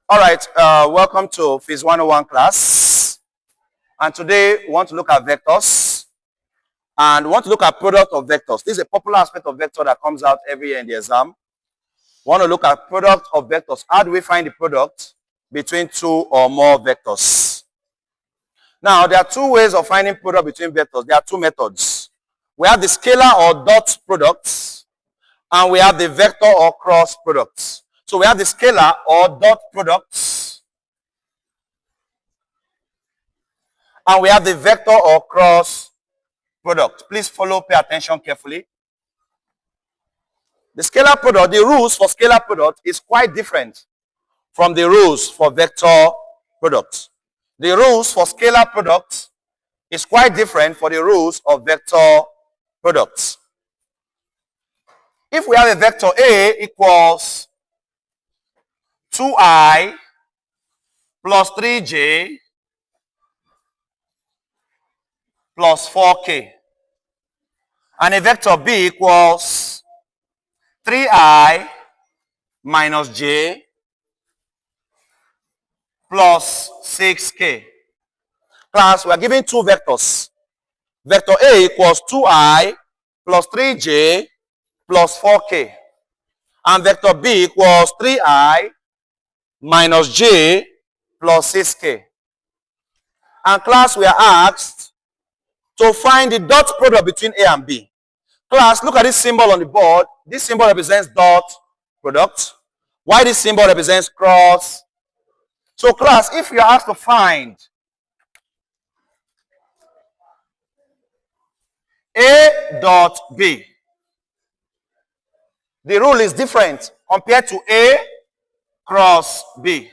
All right, welcome to Phase 101 class. And today we want to look at vectors. And we want to look at product of vectors. This is a popular aspect of vector that comes out every year in the exam. We want to look at product of vectors. How do we find the product between two or more vectors? Now, there are two ways of finding product between vectors. There are two methods. We have the scalar or dot products, and we have the vector or cross products. So we have the scalar or dot products, and we have the vector or cross product. Please pay attention carefully. The scalar product, the rules for scalar product is quite different from the rules for vector product. The rules for scalar product is quite different for the rules of vector products. If we have a vector A equals 2i plus 3j plus 4k, and a vector B equals 3i minus j plus 6k. Class, we are given two vectors. Vector A equals 2i plus 3j plus 4k. And vector B equals 3i minus j plus 6k. And class, we are asked to find the dot product between A and B. Class, look at this symbol on the board. This symbol represents dot product, while this symbol represents cross. So class, if you are asked to find A dot B, the rule is different compared to A cross B.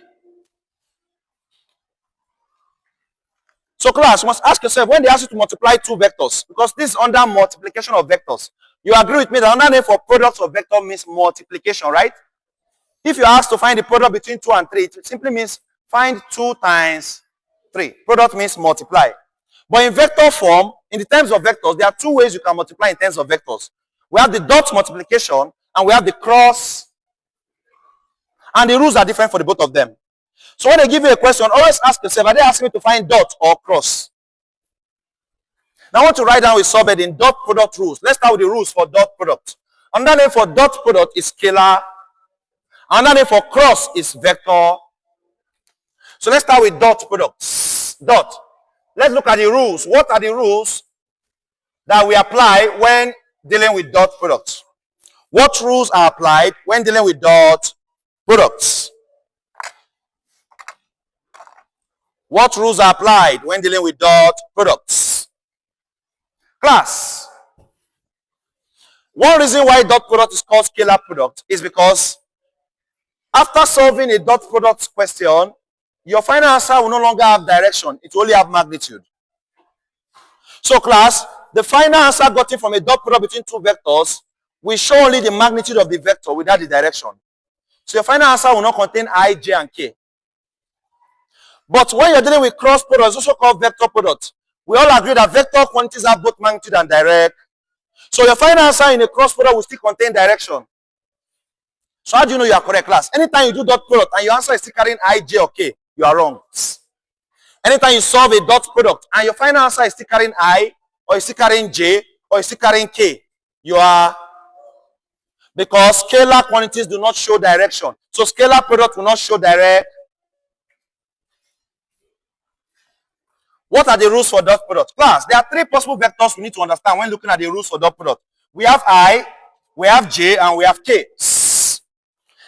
So class, you must ask yourself, when they ask you to multiply two vectors, because this is under multiplication of vectors, you agree with me that another name for products of vector means multiplication, right? If you are asked to find the product between 2 and 3, it simply means find 2 times 3. Product means multiply. But in vector form, in the terms of vectors, there are two ways you can multiply in terms of vectors. We have the dot multiplication and we have the cross. And the rules are different for the both of them. So when they give you a question, always ask yourself, are they asking me to find dot or cross? Now I want to write down with subheading dot product rules. Let's start with the rules for dot product. Another name for dot product is scalar. Another name for cross is vector. So let's start with dot products. Dot. Let's look at the rules. What are the rules that we apply when dealing with dot products? What rules are applied when dealing with dot products? What rules are applied when dealing with dot products? Class, one reason why dot product is called scalar product is because after solving a dot product question, your final answer will no longer have direction. It will only have magnitude. So class, the final answer gotten from a dot product between two vectors will show only the magnitude of the vector without the direction. So your final answer will not contain I, j, and k. But when you're dealing with cross product, it's also called vector product. We all agree that vector quantities have both magnitude and direct. So your final answer in a cross product will still contain direction. So how do you know you are correct, class? Anytime you do dot product and your answer is still carrying I, j, or k, you are wrong. Anytime you solve a dot product and your final answer is still carrying I, or is still carrying j, or is still carrying k, you are, because scalar quantities do not show direction. So scalar product will not show direct. What are the rules for dot product? Class, there are three possible vectors we need to understand when looking at the rules for dot product. We have I, we have j, and we have k.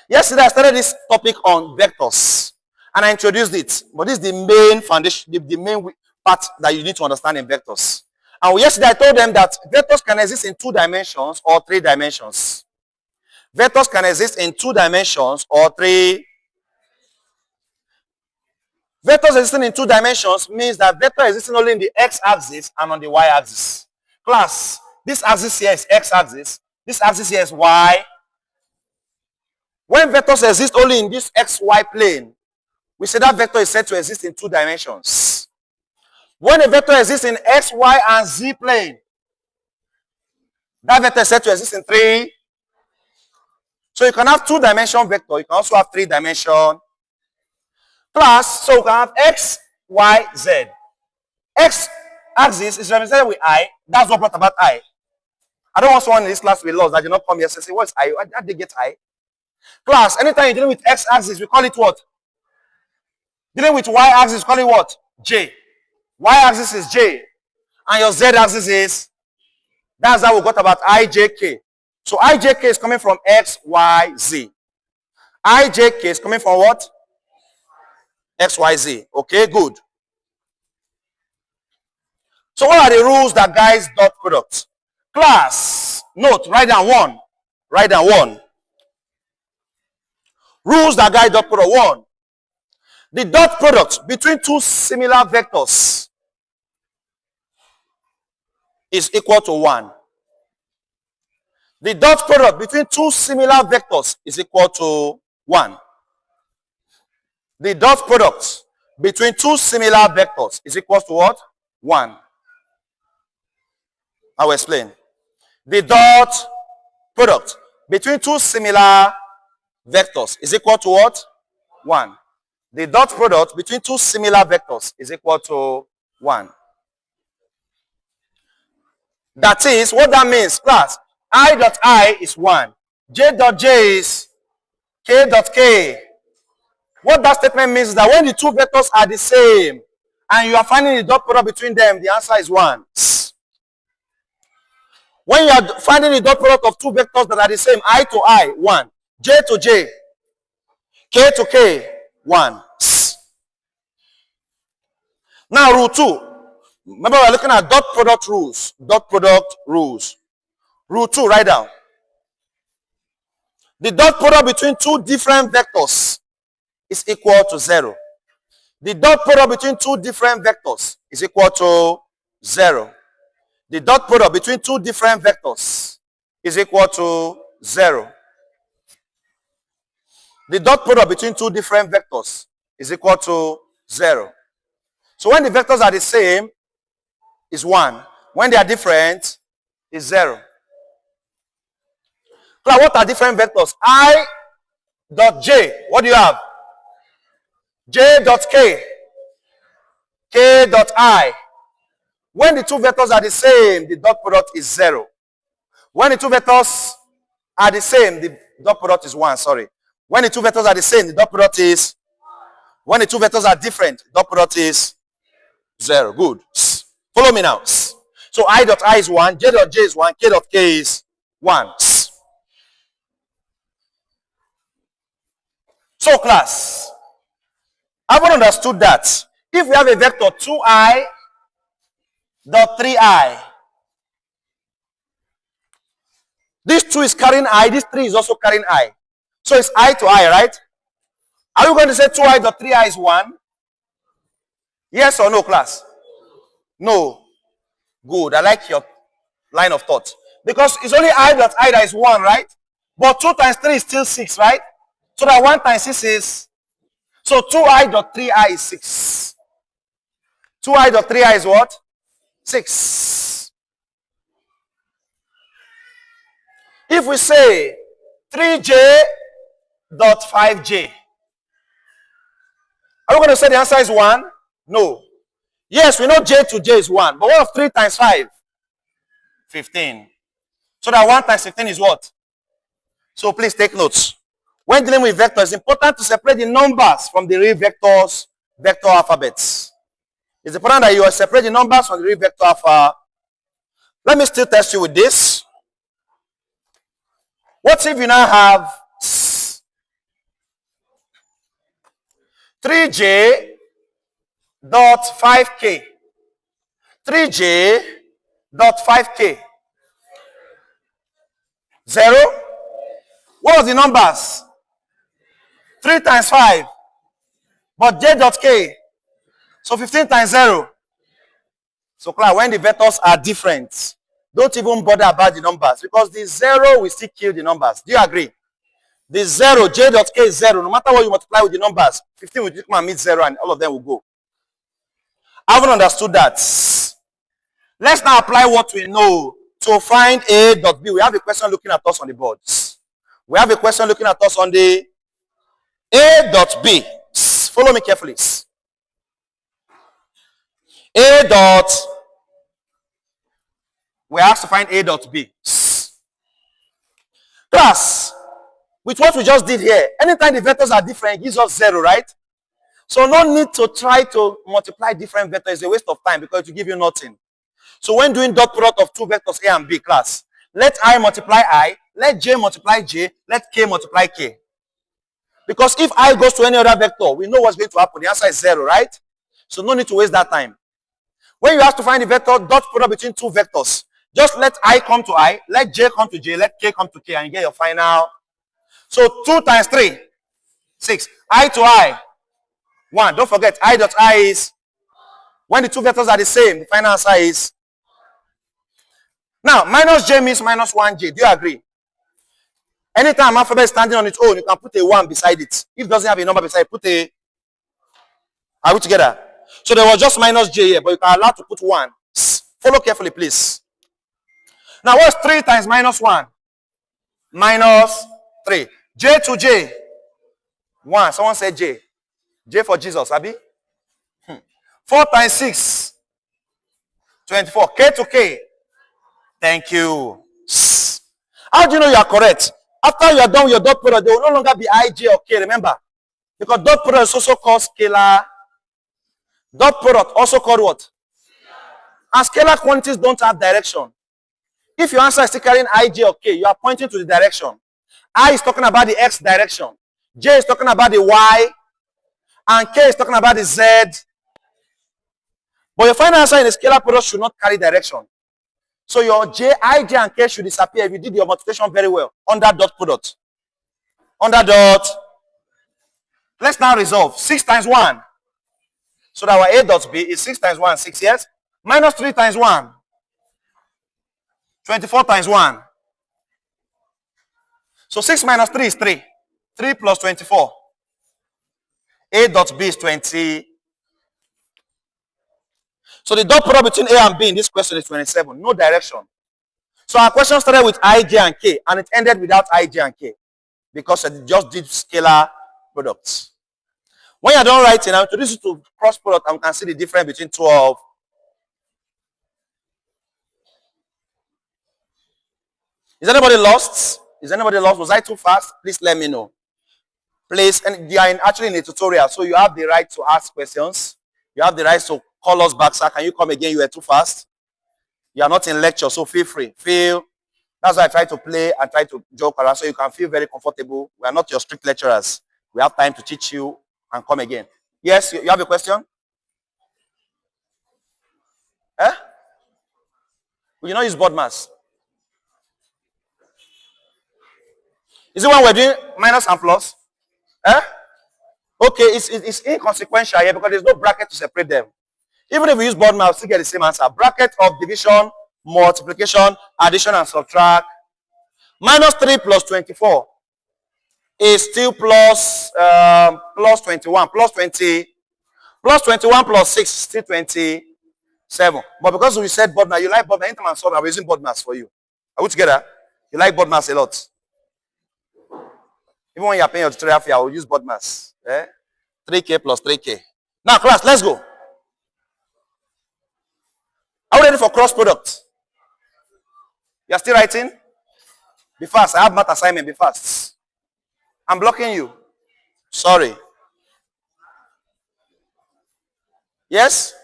Yesterday, I started this topic on vectors, and I introduced it. But this is the main foundation, the main part that you need to understand in vectors. And yesterday, I told them that vectors can exist in 2 dimensions or 3 dimensions. Vectors can exist in 2 dimensions or 3. Vectors existing in 2 dimensions means that vector existing only in the x-axis and on the y-axis. Class, this axis here is x-axis. This axis here is y. When vectors exist only in this xy plane, we say that vector is said to exist in 2 dimensions. When a vector exists in x, y, and z plane, that vector is said to exist in 3. So you can have 2-dimension vector. You can also have 3-dimension Class, so we can have x, y, z. X axis is represented with I. That's what brought about I. I don't want someone in this class to be lost that did not come here and say, what's I? How did they get I? Class, anytime you're dealing with x axis, we call it what? Dealing with y axis, we call it what? J. Y axis is J. And your z axis is, that's how we got about IJK. So IJK is coming from X, Y, Z. IJK is coming from what? X, Y, Z. Okay, good. So what are the rules that guides dot product? Class, note, write down one. Write down one. Rules that guide dot product. One. The dot product between two similar vectors is equal to 1. The dot product between two similar vectors is equal to 1. The dot product between two similar vectors is equal to what? 1. I will explain. The dot product between two similar vectors is equal to what? 1. The dot product between two similar vectors is equal to 1. That is, what that means, class, I dot I is 1. J dot J is K dot K. What that statement means is that when the two vectors are the same and you are finding the dot product between them, the answer is 1. When you are finding the dot product of two vectors that are the same, I to I, 1. J to J, K to K, 1. Now, rule 2. Remember, we're looking at dot product rules. Dot product rules. Rule 2, write down. The dot product between two different vectors is equal to 0. The dot product between two different vectors is equal to 0. The dot product between two different vectors is equal to 0. The dot product between two different vectors is equal to 0. So when the vectors are the same, is 1. When they are different, is 0. Now, what are different vectors? I dot J. What do you have? J dot K. K dot I. When the two vectors are the same, the dot product is 0. When the two vectors are the same, the dot product is 1. Sorry. When the two vectors are the same, the dot product is. When the two vectors are different, dot product is 0. Good. Follow me now. So I dot I is 1, J dot J is 1, K dot K is 1. So class, haven't understood that if we have a vector 2I dot 3I, this 2 is carrying I, this 3 is also carrying I. So it's I to I, right? Are you going to say 2I dot 3I is 1? Yes or no, class? No. Good. I like your line of thought. Because it's only I dot I that is 1, right? But 2 times 3 is still 6, right? So that 1 times 6 is, so 2I dot 3I is 6. 2I dot 3I is what? 6. If we say 3J dot 5J, are we going to say the answer is 1? No. Yes, we know J to J is 1. But what of 3 times 5? 15. So that 1 times 15 is what? So please take notes. When dealing with vectors, it's important to separate the numbers from the real vectors, vector alphabets. It's important that you separate the numbers from the real vector alpha. Let me still test you with this. What if you now have 3J dot 5K? 3J dot 5K. 0. What was the numbers? 3 times 5. But J dot K. So 15 times 0. So class, when the vectors are different, don't even bother about the numbers because the 0 will still kill the numbers. Do you agree? The 0, J dot K is 0. No matter what you multiply with the numbers, 15 will come and meet 0 and all of them will go. I haven't understood that. Let's now apply what we know to find A dot B. We have a question looking at us on the boards. We have a question looking at us on the A dot B. Follow me carefully. A dot, we have to find A dot B. Class, with what we just did here, anytime the vectors are different, it gives us 0, right? So no need to try to multiply different vectors. It's a waste of time because it will give you nothing. So when doing dot product of two vectors A and B, class, let I multiply I, let J multiply J, let K multiply K. Because if I goes to any other vector, we know what's going to happen. The answer is 0, right? So no need to waste that time. When you have to find the vector dot product between two vectors, just let I come to I, let J come to J, let K come to K, and you get your final. So 2 times 3, 6. I to I, 1. Don't forget, I dot I is, when the two vectors are the same, the final answer is. Now, minus J means minus 1J. Do you agree? Anytime alphabet is standing on its own, you can put a 1 beside it. If it doesn't have a number beside it, put a. Are we together? So there was just minus J here, but you can allow to put 1. Follow carefully, please. Now, what's 3 times minus 1? Minus 3. J to J. 1. Someone said J. J for Jesus, Abi? 4 times 6. 24. K to K. Thank you. How do you know you are correct? After you are done with your dot product, there will no longer be I, J, or K, remember? Because dot product is also called scalar. Dot product also called what? And scalar quantities don't have direction. If your answer is still carrying I, J, or K, you are pointing to the direction. I is talking about the X direction. J is talking about the Y. And K is talking about the Z. But your final answer in a scalar product should not carry direction. So your J, I, J, and K should disappear if you did your multiplication very well. Under dot product. Under dot. Let's now resolve. 6 times 1. So that our A dot B is 6 times 1, 6, yes? Minus 3 times 1. 24 times 1. So 6 minus 3 is 3. 3 plus 24. A dot B is 20. So the dot product between A and B in this question is 27. No direction. So our question started with I, J, and K, and it ended without I, J, and K. Because it just did scalar products. When you're done writing, I'll introduce you to cross product and we can see the difference between 12. Is anybody lost? Is anybody lost? Was I too fast? Please let me know. Please, and you are actually in a tutorial, so you have the right to ask questions. You have the right to call us back, sir. Can you come again? You were too fast. You are not in lecture, so feel free. That's why I try to play and try to joke around so you can feel very comfortable. We are not your strict lecturers. We have time to teach you and come again. Yes, you have a question? Eh? Will you not use board mass? Is it when we're doing minus and plus? Eh? Okay, it's inconsequential here because there's no bracket to separate them. Even if we use board math, we'll still get the same answer. Bracket of division, multiplication, addition, and subtract. Minus 3 plus 24 is still plus 21. Plus 20. Plus 21 plus 6 is still 27. But because we said board math, you like board math. Anytime I'm solving, I'm using board math for you. Are we together? You like board math a lot. Even when you're paying your tutorial fee, I will use board math. 3K plus 3K. Now, class, let's go. Are we ready for cross product? You're still writing? Be fast. I have math assignment. Be fast. I'm blocking you. Sorry. Yes?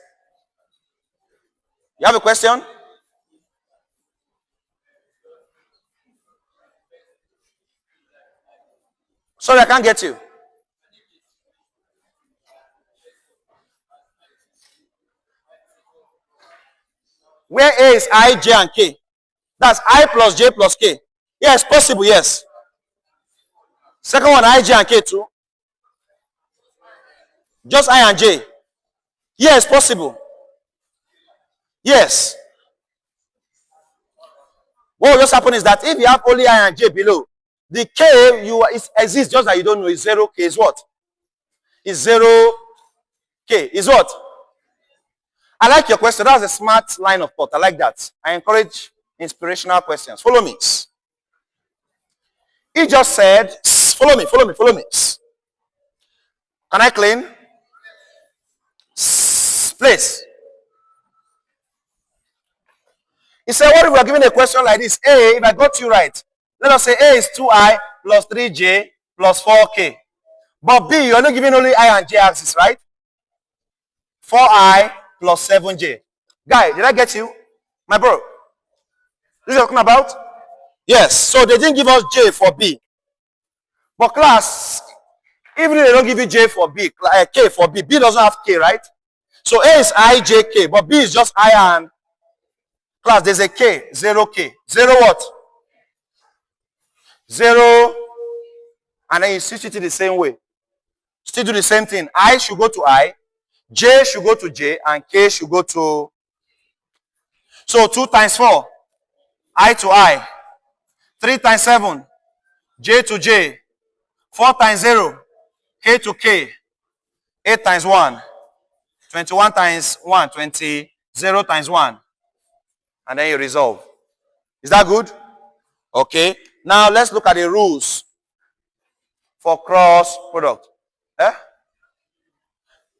You have a question? Sorry, I can't get you. Where A is I, J, and K. That's I plus J plus K. Yes, possible, yes. Second one, I, J, and K too. Just I and J. Yes, possible. Yes. What will just happen is that if you have only I and J below, the K it exists just that you don't know is 0K. Is what? Is 0K. Is what? I like your question. That's a smart line of thought. I like that. I encourage inspirational questions. Follow me. He just said, follow me. Can I clean? Place. He said, what if we are given a question like this? A, if I got you right, let us say A is 2I plus 3J plus 4K. But B, you're not giving only I and J axis, right? 4I plus 7J. Guy, did I get you? My bro. This is what I'm talking about? Yes. So they didn't give us J for B. But class, even if they don't give you J for B, K for B, B doesn't have K, right? So A is I, J, K, but B is just I and class. There's a K, 0K. 0 what? 0, and then you switch it the same way. Still do the same thing. I should go to I, J should go to J, and K should go to... So 2 times 4, I to I. 3 times 7, J to J. 4 times 0, K to K. 8 times 1, 21 times 1, 20. 0 times 1. And then you resolve. Is that good? Okay. Now let's look at the rules for cross product.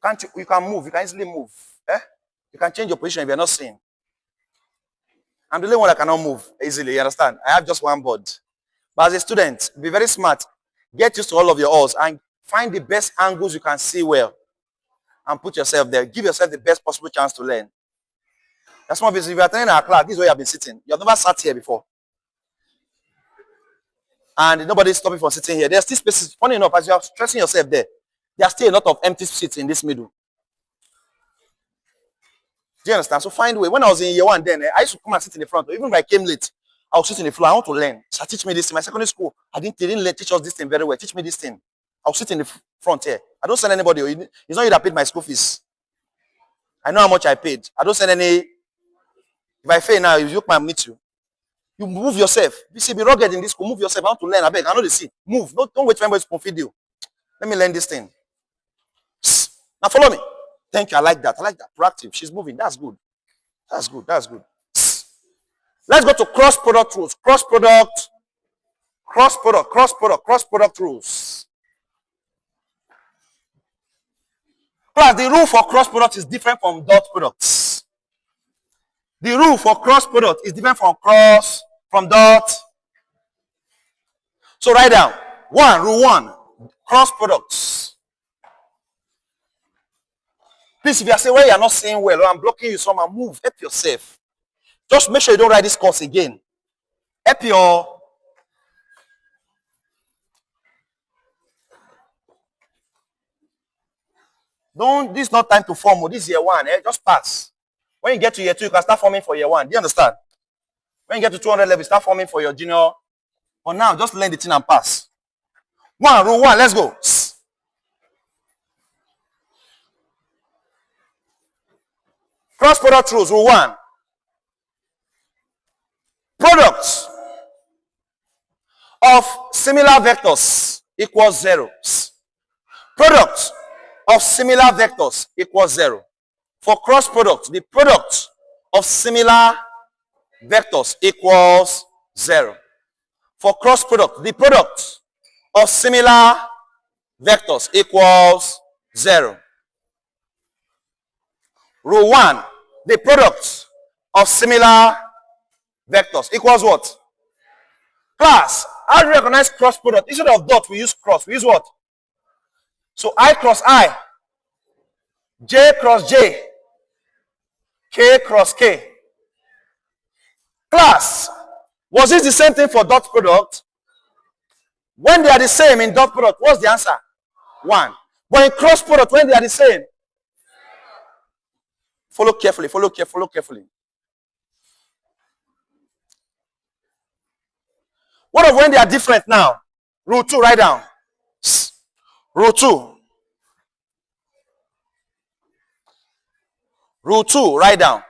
Can't you can move. You can easily move. You can change your position if you're not seeing. I'm the only one that cannot move easily. You understand? I have just one board. But as a student, be very smart. Get used to all of your odds and find the best angles you can see well. And put yourself there. Give yourself the best possible chance to learn. That's one reason if you are attending our class, this is where you have been sitting. You have never sat here before. And nobody is stopping from sitting here. There are still spaces. Funny enough, as you are stressing yourself there, there are still a lot of empty seats in this middle. Do you understand? So find a way. When I was in year 1 then, I used to come and sit in the front. Even if I came late, I would sit in the floor. I want to learn. So teach me this thing. My secondary school, they didn't teach us this thing very well. Teach me this thing. I'll sit in the front here. I don't send anybody. It's not you that paid my school fees. I know how much I paid. I don't send any. If I fail now, you come and meet you. You move yourself. You see, be rugged in this school. Move yourself. I want to learn. I beg. I know the see. Move. Don't wait for anybody to feed you. Let me learn this thing. Psst. Now follow me. Thank you. I like that. Proactive. She's moving. That's good. That's good. Psst. Let's go to cross product rules. Cross product rules. Class, the rule for cross product is different from dot products. The rule for cross product is different from dot. So write down. Rule 1. Cross products. Please, if you are saying, well, you are not saying well, or I'm blocking you somehow, move. Help yourself. Just make sure you don't write this course again. Help your... This is not time to form. This is year 1. Just pass. When you get to year 2, you can start forming for year 1. Do you understand? When you get to 200 level, start forming for your junior. For now, just learn the thing and pass. Rule 1, let's go. Cross product rules, rule 1. Products of similar vectors equals 0. Products of similar vectors equals 0. For cross product, the product of similar vectors equals 0. For cross product, the product of similar vectors equals 0. Rule 1, the product of similar vectors equals what? Class, how do you recognize cross product? Instead of dot, we use cross. We use what? So I cross I, J cross J, K cross K. Class, was this the same thing for dot product? When they are the same in dot product, what's the answer? 1. But in cross product, when they are the same, follow carefully. What of when they are different now? Rule 2, write down. Rule 2. Rule 2, write down.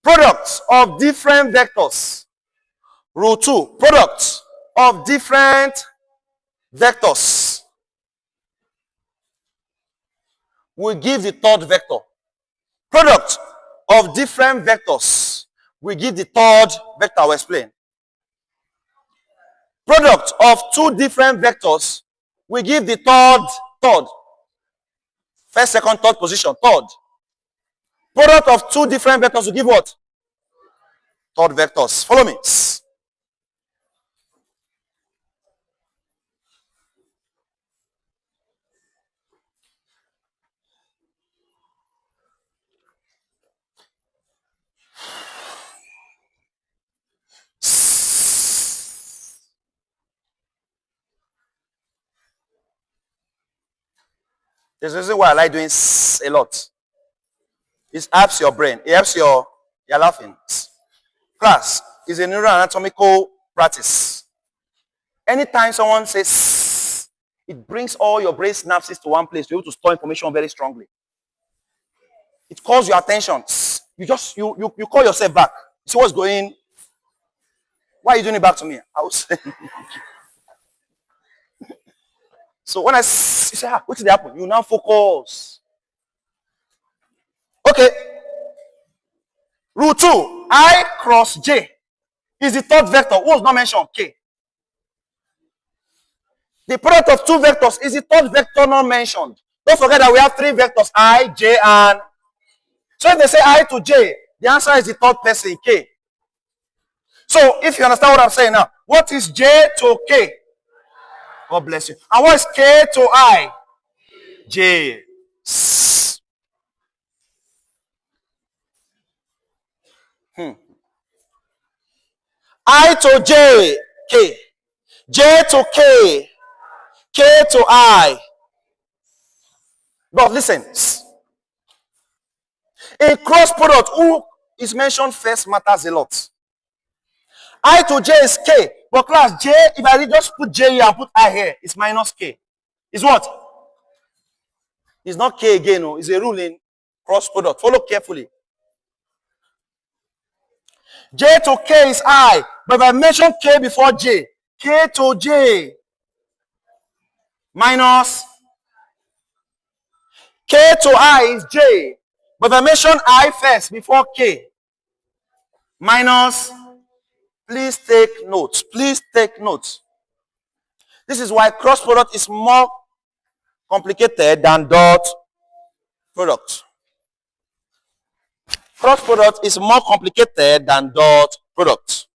Products of different vectors. Rule 2, products of different vectors will give the third vector. Product of different vectors will give the third vector. I'll explain. Product of 2 different vectors will give the third. First, second, third position, third. Product of two different vectors will give what? Third vectors. Follow me. There's a reason why I like doing a lot. It helps your brain. It helps you're laughing. Class is a neuroanatomical practice. Anytime someone says, it brings all your brain synapses to one place to be able to store information very strongly. It calls your attention. You just you call yourself back. See what's going. Why are you doing it back to me? I was so when I say, what did happen? You now focus. Okay. Rule 2. I cross J is the third vector. Who was not mentioned? K. The product of two vectors is the third vector not mentioned. Don't forget that we have three vectors, I, J, and... So if they say I to J, the answer is the third person, K. So if you understand what I'm saying now, what is J to K? God bless you. And what is K to I? J. I to J, K. J to K. K to I. But listen. A cross product, who is mentioned first matters a lot. I to J is K. But class, J, if I just put J here and put I here, it's minus K. It's what? It's not K again. No. It's a rule in cross product. Follow carefully. J to K is I. But if I mention K before J, K to J minus K to I is J. But if I mention I first before K, minus, please take notes. Please take notes. This is why cross product is more complicated than dot product. Cross product is more complicated than dot product.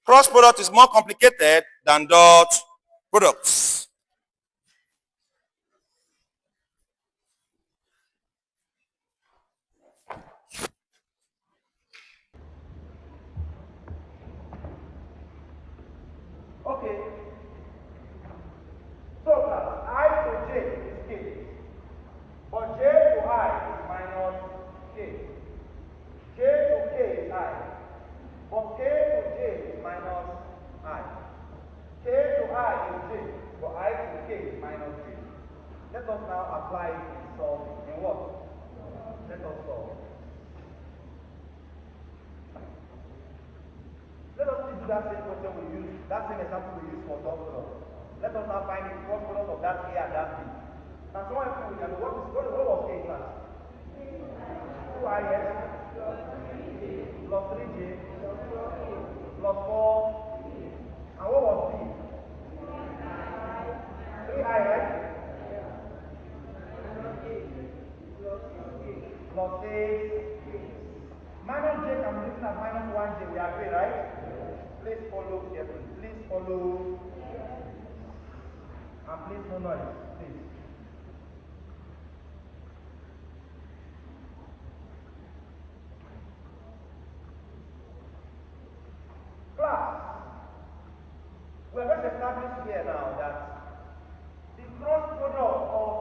Cross product is more complicated than dot products. Okay. So I to J is K. But J to I is minus K. J to K is I. But K to J is minus I. K to I is J. But I to K is minus J. Let us now apply it in solving. In what? Let us solve. Let us do that same question we use, that same example we use for dot product. Let us now find the cross product of that A and that B. Now someone else we can know what was A class? 2IS plus 3J plus 4. And what was B? 3I, right? Plus 6. Minus J can be written as minus 1J. We agree, right? Please follow carefully. Please follow. And please no noise. Please. Class. We are going to establish here now that the cross product of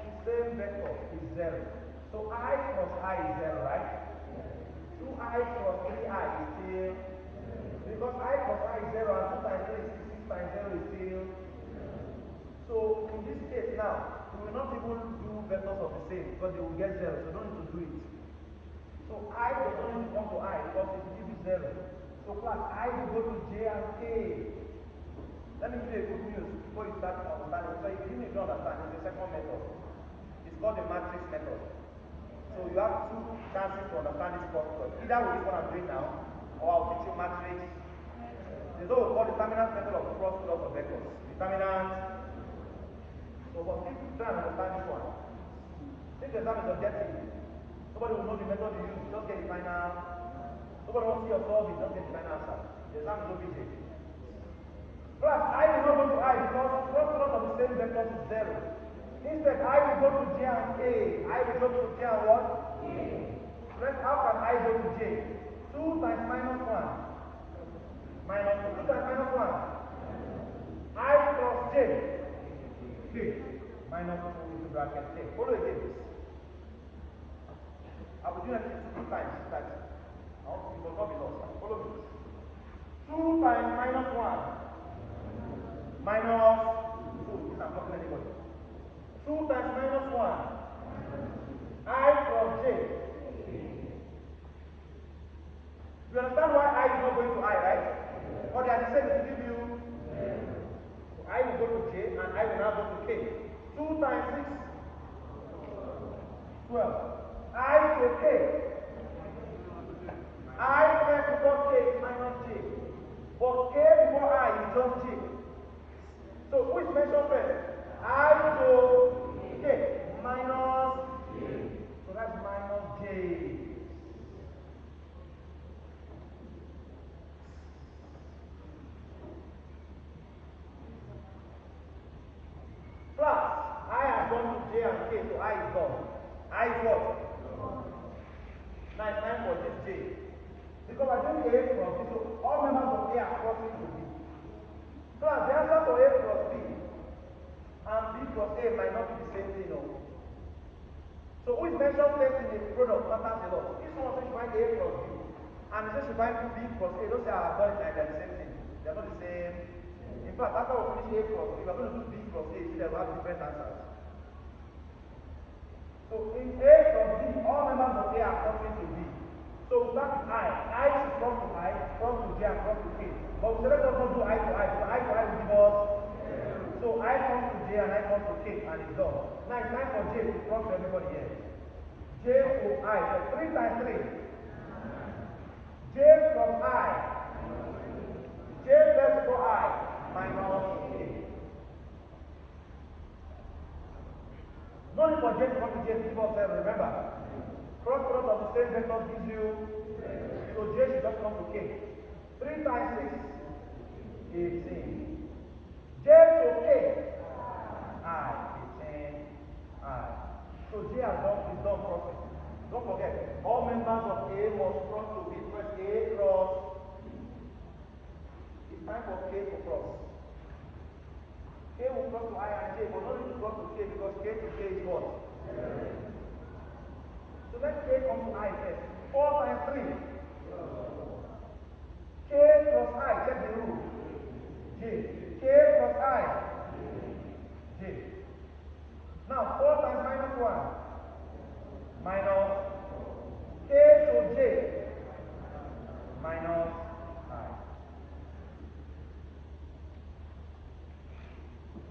the same vector is 0. So I cross I is 0, right? 2I cross 3I is still, because I cross I is 0 and 2 times 3 is 6 times 0 is still. So in this case now, we will not even do vectors of the same because they will get 0, so don't need to do it. So I does not need to come to I because it will give you 0. So class, I will go to J and K. Let me give you a good news before you start understanding. So if you don't understand, it's the second method. It's called the matrix method. So you have two chances to understand this cross product. Either with this one I'm doing now, or I'll teach you matrix. The There's what we call determinant method of cross product of vectors. Determinant. So for people to try and understand this one, since the exam is objective, nobody will know the method you use, just get the final. Nobody wants to see your solve it, just get the final answer. The exam is OBJ. Plus, I will not go to I because cross product of the same vectors is 0. Instead, I will go to J and A. I will go to J and what? A. Let's, how can I go to J? 2 times minus 1. Minus 2 times minus 1. I plus J. K. Minus 2 into bracket K. Follow again. I will do it 2 times. That you must not be lost. Follow me. 2 times minus 1. Minus 2. This I'm not telling anybody. 2 times minus 1. I plus J. You understand why I is not going to I, right? Or they are the same to give you. So I will go to J and I will now go to K. 2 times 6. 12. I to K. I first before K is minus J. But K before I is just J. So which mention first? I to K minus J. So that's minus J. Plus, I have gone to J and K, so I is gone. I is what? Now it's time for this J. Because I don't A from B, so all members of A are crossing to B. So as the answer for A plus B and B plus A might not be the same thing. No? So which mentioned first in the product matters a lot. If someone says you find A plus B and says you find B plus A, don't say I've done it like they're the same thing. They're not the same. In fact, after we finish A plus B, we're going to do B plus A, so they'll have different answers. So in A plus B, all members of A are crossing to B. So we start with I. I should come to I, come to J, and come to K. But we select us not do I to I, so I to I will give us. So I come to J and I come to K, and it's done. Now it's time for J to cross to everybody here. J to I, so 3 times 3. J from I. J plus for I. Minus K. No need for J to come to J to give us 7, remember. Cross product of the same vectors gives you, so J should just come to K. 3 times 6, 18. J to K, I, 18, I. So J is done crossing. Don't forget, all members of A must cross to B. First A cross. It's time for K to cross. K will cross to I and J, but not need to cross to K because K to K is what? So let K come to I first. 4 times 3. K plus I, check the rule. J. K plus I. J. Now 4 times minus 1. Minus K to J. Minus I.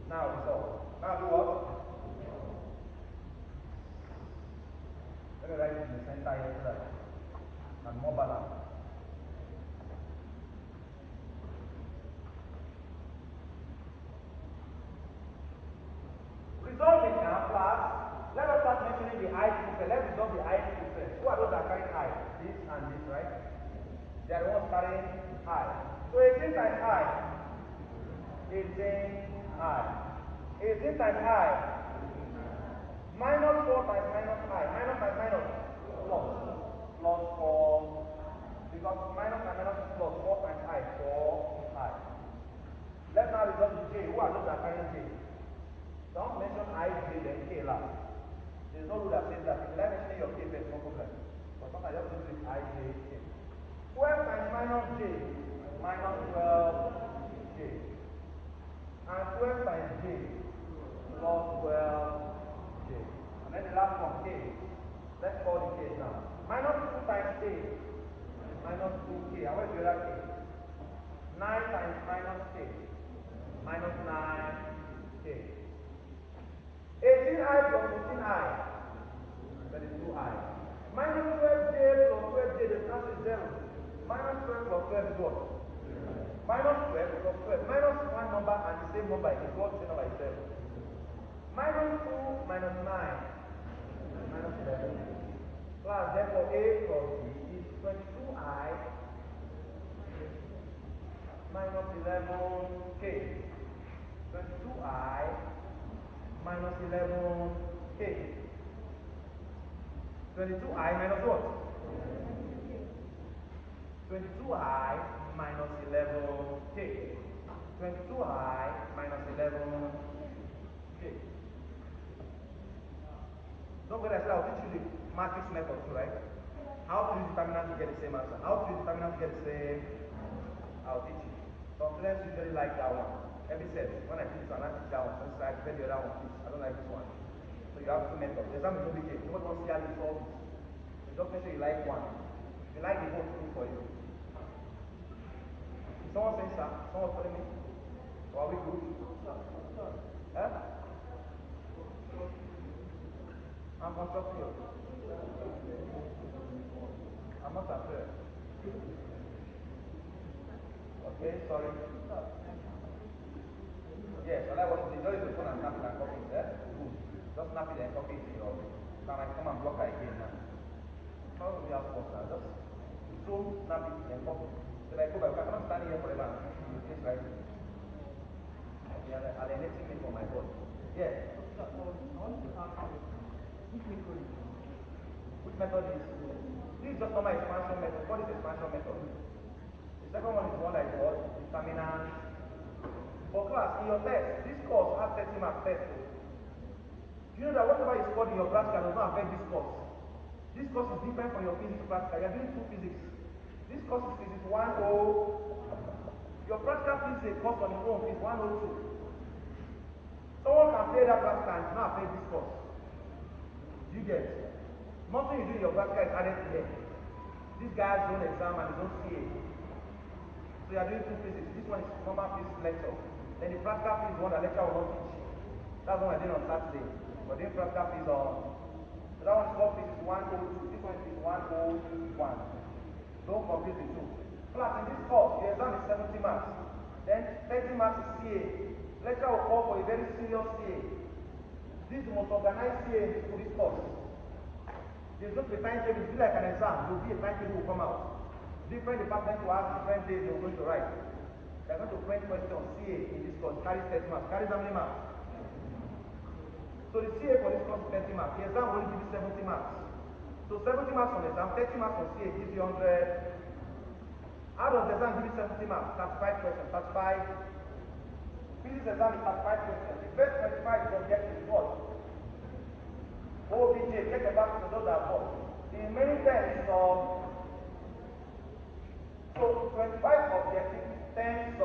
Now resolve. Now do what? Let me write it in the center here so that I'm more balanced. Resolving now, class. Let us start mentioning the I two first. Let's resolve the I two first. Who are those that are carrying I? This and this, right? They are the ones carrying I. So 18 times I. 18 I. 18 times I. Minus 4 times minus I. Minus times minus. Plus. Plus 4. Because minus times minus is plus 4 times I. 4 I. Let's now resolve the J. Who are those that are carrying J? Don't mention I, J, then K last. There's no rule that says that. If you like mentioning your K first, no problem. But sometimes I just do this I, J, K. 12 times minus J. Minus 12 J. And 12 times J. Plus 12 J. And then the last one, K. Let's call the K now. Minus 2 times K. Minus 2K. And where's the other K? 9 times minus K. Minus 9K. 18I plus 14I. That is 2I. Minus 12J plus 12J, the answer is 0. Minus 12 plus 12 is what? Minus 12 plus 12. Minus one number and the same number is what the number itself. Minus 2 minus 9. Minus 11. Plus, therefore, A plus B is 22I minus 11K. 22I minus 11K. 22I minus what? 22I minus 11K. 22I minus 11K. Don't worry, I said I'll teach you the matrix method too, right? How to use determinants to get the same answer. How to use determinants to get the same, I'll teach you. Some students usually like that one. Every set, when I teach this one, I teach that one. Some I prefer the other one, please. I don't like this one. So you have two methods. The exam is no big deal. Nobody wants to see how you solve this. So just make sure you like one. If you like the whole thing for you. Someone saying sir? Someone telling me? Or are we good? Huh? I'm constructing you. I'm not afraid. Okay, sorry. Yes, all I want to do is the phone and snap it and copy it. Good. Just snap it and copy it. Can I come and block it again now? How do we have phone now? Just zoom, snap it and copy. So I go back. I cannot stand here forever. Please write it. Okay, I'll anything me for my board. Yes. I want to ask which method is this? Which method is this? This is just normal expansion method. What is expansion method? The second one is one that is what? Determinant. For class, in your test, this course has 30 marks test. Do you know that whatever is scored in your practical does not affect this course? This course is different from your physics practical. You are doing two physics. This course is physics 101. Your practical physics course on its own is 102. Someone can play that practical and not affect this course. You get? Nothing you do in your practical is added to here. This guy has his own exam and his own CA. So you are doing two physics. This one is normal physics lecture. Then the practical phase one, the lecture will not teach. That's what I did on Saturday. We're doing practical phase on. So that one is called physics 102. This one is 101. Don't confuse the two. Plus, in this course, the exam is 70 marks. Then 30 marks is CA. Lecture will call for a very serious CA. This is the most organized CA in this course. There's not a timetable. It's like an exam. There will be a timetable will come out. Different departments will have different days they're going to write. They're going to print questions CA in this course. Carries 30 marks. Carries how many marks? So the CA for this course is 30 marks. The exam will give you 70 marks. So 70 marks on the exam, 30 marks on CA gives you 100. How does the exam give you 70 marks? 35 questions. 35. Physics exam is 35 questions. The first 25 is objective is what? OBJ, check the box to those that are the remaining 10 is so 25 objective, 10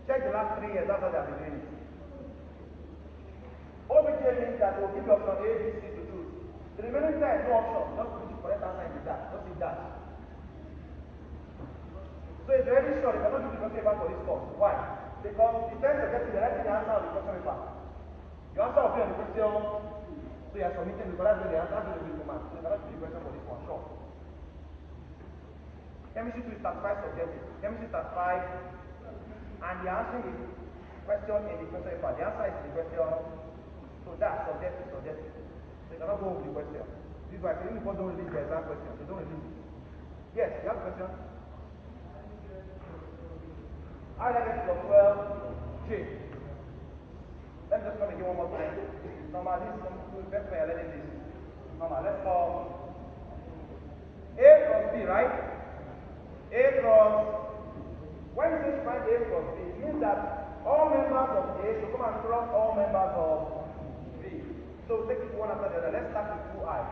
check the last 3 years, that's how they have been doing it. OBJ means that will give you option A, B, C to choose. The remaining 10, no option, just put the correct answer in the dash, just in dash. So it's very sure you cannot do the question paper for this course. Why? Because the 10 objective, you're writing the answer of the question paper. The answer will be on the question, so you are submitting the correct answer, that's going to be the mark. So you cannot do the question for this one, sure. Chemistry 2 is 35 subjective. Chemistry 35, and the answer is question in the question paper. The answer is in the question. So that's subjective. So you cannot go over the question. This is why I say people don't release the exam question. So don't release it. Yes, you have a question? I like it plus 12 J. Let me just come again one more time. Normal, this is best way of learning this. Normal, let's call A plus B, right? A cross, when you say find A cross B, it means that all members of A should come and cross all members of B. So take it one after the other. Let's start with 2I.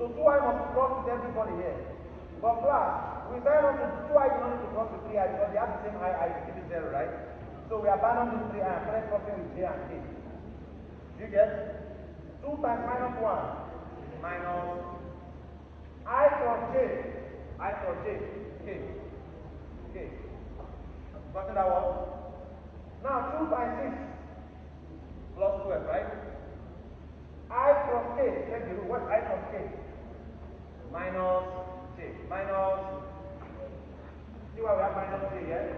So 2I must cross with everybody here. But class, we say not to 2I don't need to cross with 3I because they have the same I keep it 0, right? So we abandon this 3I and start crossing with J and K. You get 2 times minus 1 minus I cross J. I cross J. Okay. Gotten that one? Now 2 times 6 plus 12, right? I cross K. Check the rule. What's I cross K? Minus J. Minus. See why we have minus j here?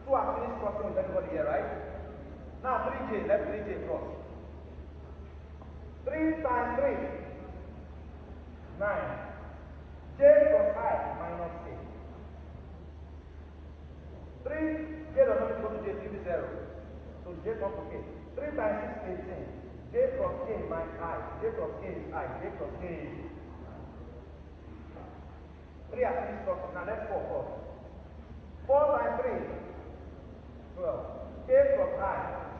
2 are finished crossing with everybody here, right? Now 3j, let 3j cross. 3 times 3, 9. J plus I minus k. 3, j does not equal to j, give me 0. So j comes to k. 3 times 6, 18. J plus k minus I. J plus k is I. J plus k is 3 are finished crossing. Now let's 4 cross. 4 times 3, 12. K plus I, j.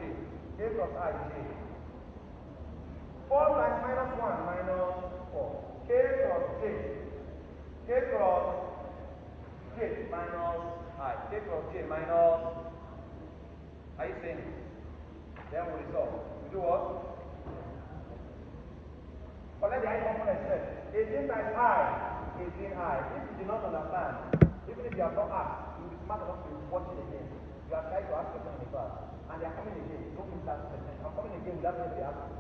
K plus I, j. 4 times minus 1 minus 4. K plus j. K plus j minus I. K plus j minus. Are you saying it? Then we resolve. We do what? Collect the I component first. 18 times I. 18I. If you do not understand, even if you have not asked, you will be smart enough to watch it again. You are trying to ask questions in the class, and they are coming again. Don't miss that question. I'm coming again without anybody asking.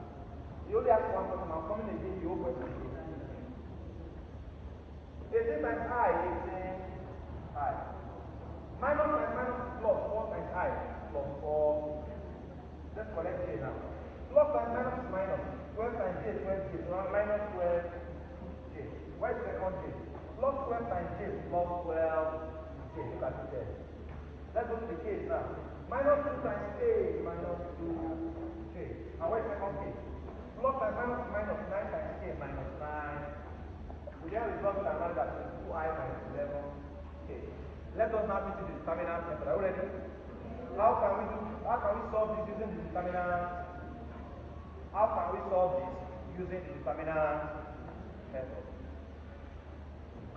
You only ask one question, I'm coming again, you open question again. 18 times I, 18I. Minus times minus plus 4 times I plus 4. Let's collect j now. Plus times minus is minus. 12 times j, 12j. So minus 12j. Where is the second j? Plus 12 times j plus 12j. Look at it there. Let's go to the case now. Minus 2 times k minus 2j. And where is the second k? Plus times minus is minus 9 times k minus 9. We have result with another that is 2I minus 11k. Let us now visit the determinant method. Are you ready? How can we solve this using the determinant? How can we solve this using the determinant method?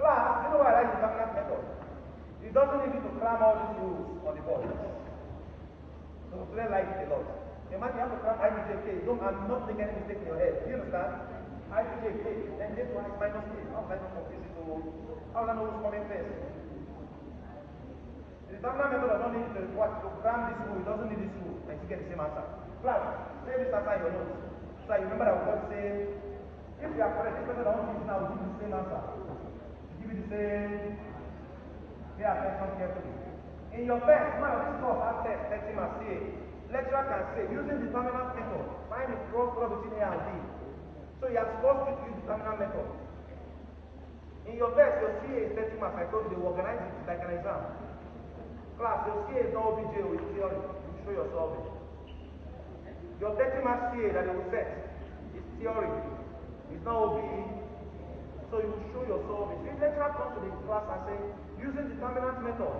Class, you know why I like the determinant method? It doesn't need you to cram all these rules on the board. So students like it a lot. Imagine you have to cram I to j k. I'm not making any mistake in your head. Do you understand? I to j k, then j to I minus k. How will I not confuse it? How will I know who's coming first? The determinant method does not need to cram this rule. It doesn't need this rule. And you get the same answer. Class, save this answer in your notes. So you remember that we got the same. If you are correct, this method I want to use now will give you the same answer. Give you the same. Pay attention carefully. In your test, now this course has test, let him say. Lecturer can say, using determinant method, find the cross product between A and B. So you are supposed to use determinant method. In your test, your CA is 30 marks. I told you they will organize it like an exam. Class, your CA is not OBJ with theory. You show your solving. Your 30 marks CA that they will set is theory. It's not OBE. So you will show your solving. If lecturer comes to the class and say, using determinant method,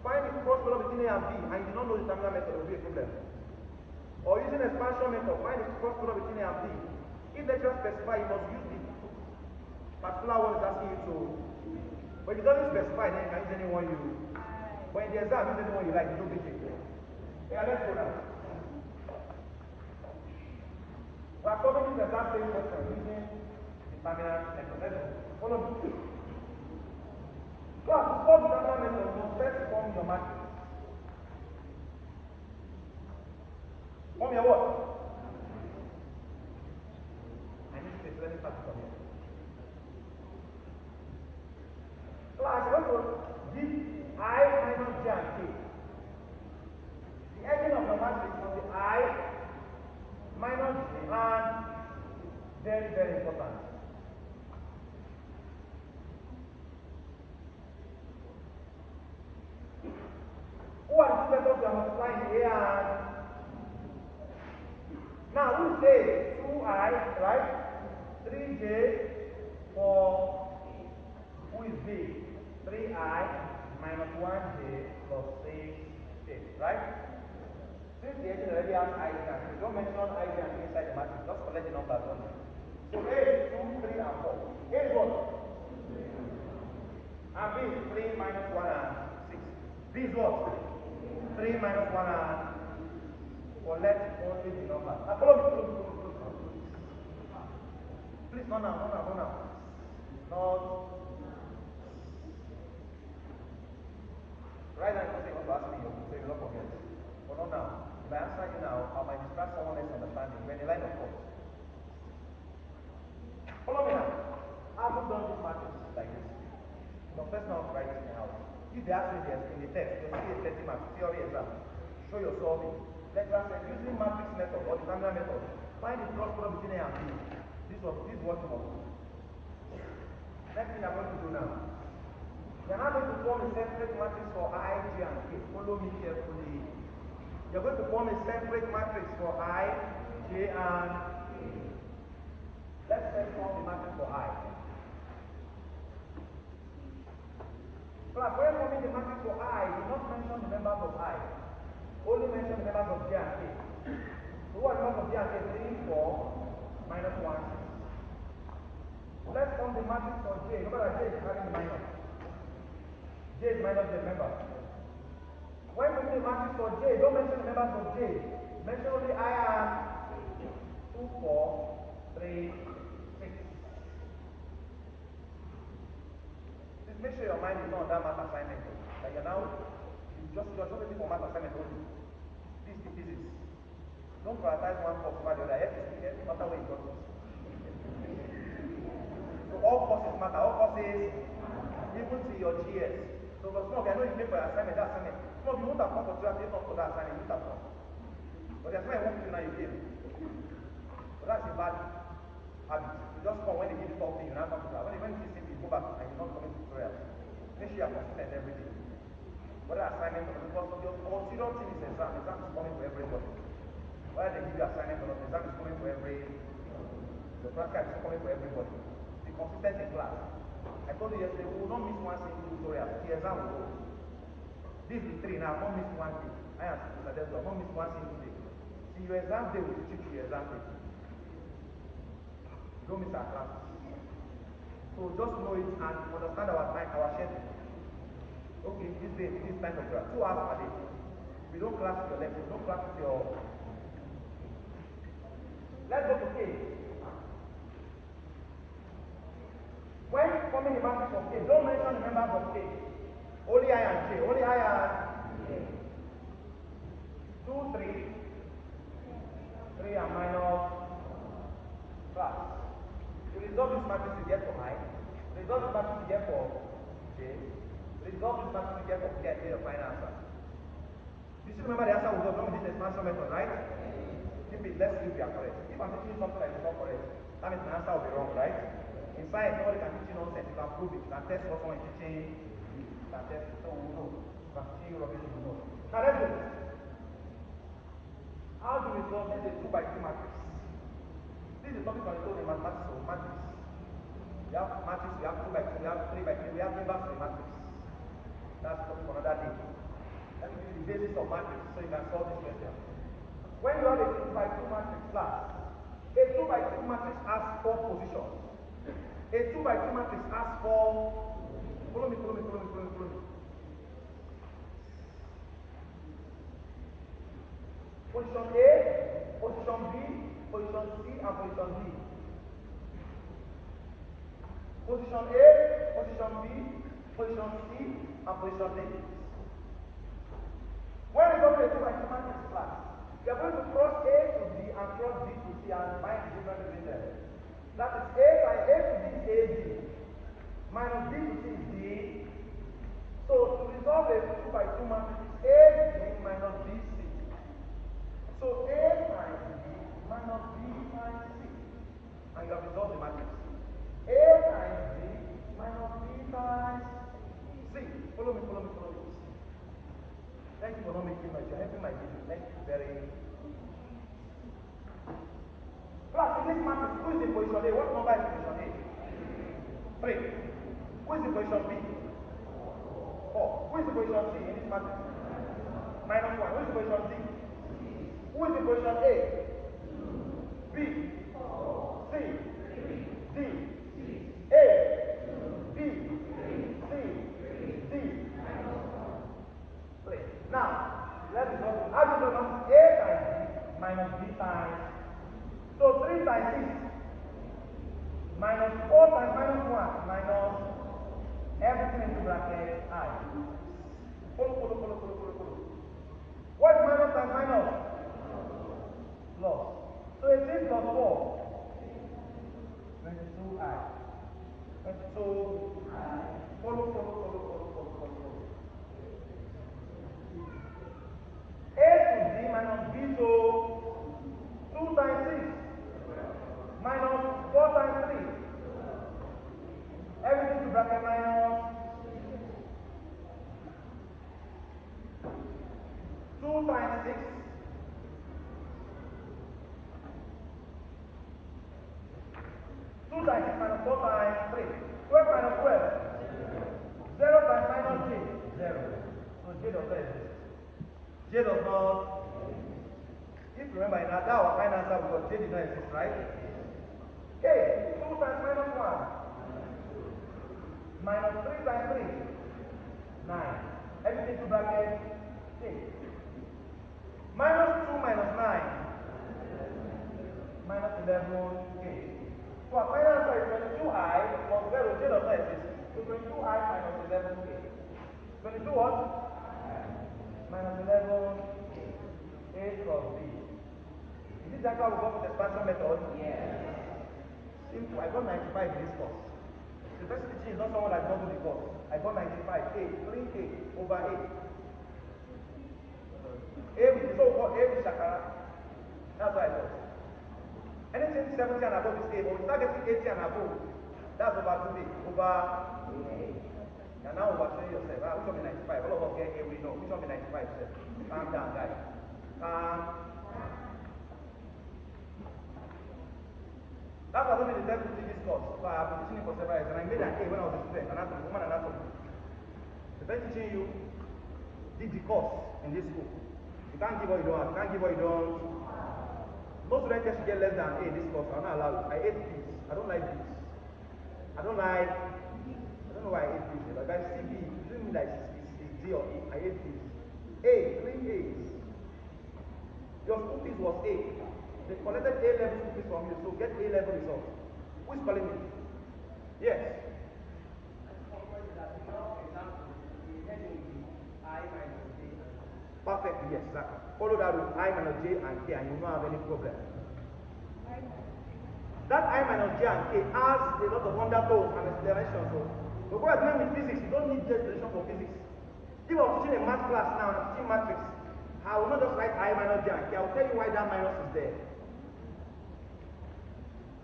find the cross product between A and B, and you do not know the determinant method, it will be a problem. Or using expansion method, find the cross product between A and B. If lecturer specify, you must use the particular one is asking you to. But if it doesn't specify, then you can use anyone you. But in the exam, use anyone you like, you don't be it. Yeah, let's go now. We are covering this exam same question using determinant method. Let's go. Follow me. Class, before determinant method, you must first form your matrix. Form your what? I need space. Let me start from here. Class, you want to give I minus j and k. The engine of the matrix must be I minus j and very, very important. Who are the two vectors we are multiplying A and? Now, who is A? 2I, right? 3j for who is B? 3I minus 1j plus 6j, right? Since the engine already has I and K, don't mention I and K inside the matrix, just collect the numbers only. So A is 2, 3, and 4. A is what? And B is 3 minus 1 and 6. B is what? 3 minus 1 and collect only the number. Now follow me. Please, not now. Not. Right now, you want to ask me, so you don't forget. But not now. If I answer you now, I might distract someone else understanding. We're in the line of thought. Follow me now. I haven't done this matrix like this. If they ask you in the text, you'll see a 30 mark theory exam. Show your solving. Lecturer said, using matrix method or the terminal method, find the cross product between A and B. This is what you must do. Next thing I'm going to do now. You're now going to form a separate matrix for I, J, and K. Follow me carefully. You're going to form a separate matrix for I, J, and K. Let's first form the matrix for I. But when forming the matrix for I, do not mention the members of I. Only mention the members of J and K. So what are the members of J and K? 3, 4, minus 1. Let's form the matrix for J. Remember that J is having the minus. J is minus J, remember. When forming the matrix for J, don't mention the members of J. Mention only I and 2, 4, 3, 6. Please make sure your mind is not on that math assignment. Like you're just waiting for math assignment only. This is the physics. Don't prioritize one course over the other. Every matter where you got it. So all courses matter. All courses, even to your GS. So some of you, I know you pay for your assignment, that assignment. Some of you won't have come for 2 hours, not for that assignment, you won't have come. But the assignment won't give you now, you pay. So that's a bad habit. You just come when they give you something, you now come to that. When you see you go back and you're not coming to tutorials. Make sure you are consistent every day. Whether assignment or not, because your consider thing is exam. Exam is coming for everybody. Whether they give you assignment or not, exam is coming for the practical is coming for everybody. Be consistent in class. I told you yesterday, we will not miss one single tutorial. The exam will go. This is the 3 now, not miss one day. I am suggest you not miss one single day. See, your exam day will teach you your exam day. Don't miss our class. So just know it and understand our time, our schedule. Okay, this day, this time of class, 2 hours per day. We don't class with your lecture, don't class with your. Let's go to K. When forming the matrix of K, don't mention the members of K. Only I and J. Only I and K. 2, 3. 3 and minus plus. You resolve this matrix you get for I. Resolve this matrix you get for J. Resolve this matrix you get for K and get your final answer. You still remember the answer we got from this expansion method, right? Keep it, let's see if we are correct. If I'm teaching something that is not correct, that means my answer will be wrong, right? In science, nobody can teach you nonsense. You can prove it. You can test what someone is teaching. You can test it, so we know. You can teach you rubbish, we know. Now let's do this. How do we solve this? Is a 2 by 2 matrix. This is the topic on its own in mathematics, so matrix. We have matrix, we have 2 by 2, we have 3 by 3, we have inverse of the matrix. That's the topic for another day. Let me give you the basis of matrix so you can solve this question. When you have a 2 by 2 matrix class, a 2 by 2 matrix has 4 positions. A 2 by 2 matrix has 4. Follow me. Position A, position B, position C, and position D. Position A, position B, position C, and position D. When we go to a 2 by 2 matrix class, we are going to cross A to B and cross B to C and find the difference between them. That is A times A to B is AB, minus B to C is D. So to resolve a 2 by 2 matrix, AB minus BC. So A times B minus B times C. And you have resolved the matrix. A times B minus B times C. Follow me. Thank you for not making noise. You're helping my video. Thank you very much. Class, in this matrix, who is in position A? What number is in position A? 3. Who is in position B? 4. Who is in position C in this matrix? Minus 1. Who is in position D? Who is in position A? B. C. D. A. B. C. D. 3. Now, let's resolve it. How do you know A times B minus B times? So 3 times 6 minus 4 times minus 1 minus everything into bracket I. Follow. What is minus times minus? Plus. So it is plus 4. 22I. 22I. Follow. minus b to 2 times 6 minus 4 times 3. Everything to bracket minus 2 times 6 2 times 6 minus 4 times 3. 12 minus 12. 0 times minus j. 0. So j does not exist. J does not. If you remember in that our final answer because j did not exist, right? Okay, 2 times minus 1. Minus 3 times 3. 9. Everything to bracket k. Minus 2 minus 9. Minus 11k. So our final answer is 22i plus 0. J does not exist. So 22i minus 11k. 22 what? Minus 11 a plus b. Is this actually how we go with the expansion method? Yes. Simple. I got 95 in this course. The first teaching is not someone that doesn't do the course. I got 95. 3a over 8. So what a is Scalar. That's what I thought. Anything 70 and above is a, but we start getting 80 and above. That's over 2a. Over 8. And now overtraining yourself. Which one be 95? All of us get a, we know. Which one be 95? Calm down, guys. Calm. That was only the time to teach this course. So I have been teaching it for several years, and I made an A when I was a student, anatomy, human anatomy. The person teaching you did the course in this school. You can't give what you don't have. You can't give what you don't. Most students should get less than A in this course. I'm not allowed. I hate B's. I don't like B's. I don't know why I hate B's. But if I see B, it doesn't mean that it's D or E. I hate B's. A, 3 A's. Your school fees was A. They collected A level school fees from you, so get A level results. Who is calling me? Yes. Perfect, yes, exactly. Follow that with I minus J and K and you will not have any problem. That I minus J and K has a lot of undertones and explanations. So when we're dealing with physics, you don't need just explanation for physics. If I was teaching a math class now and I'm teaching matrix, I will not just write I minus J and K, I will tell you why that minus is there.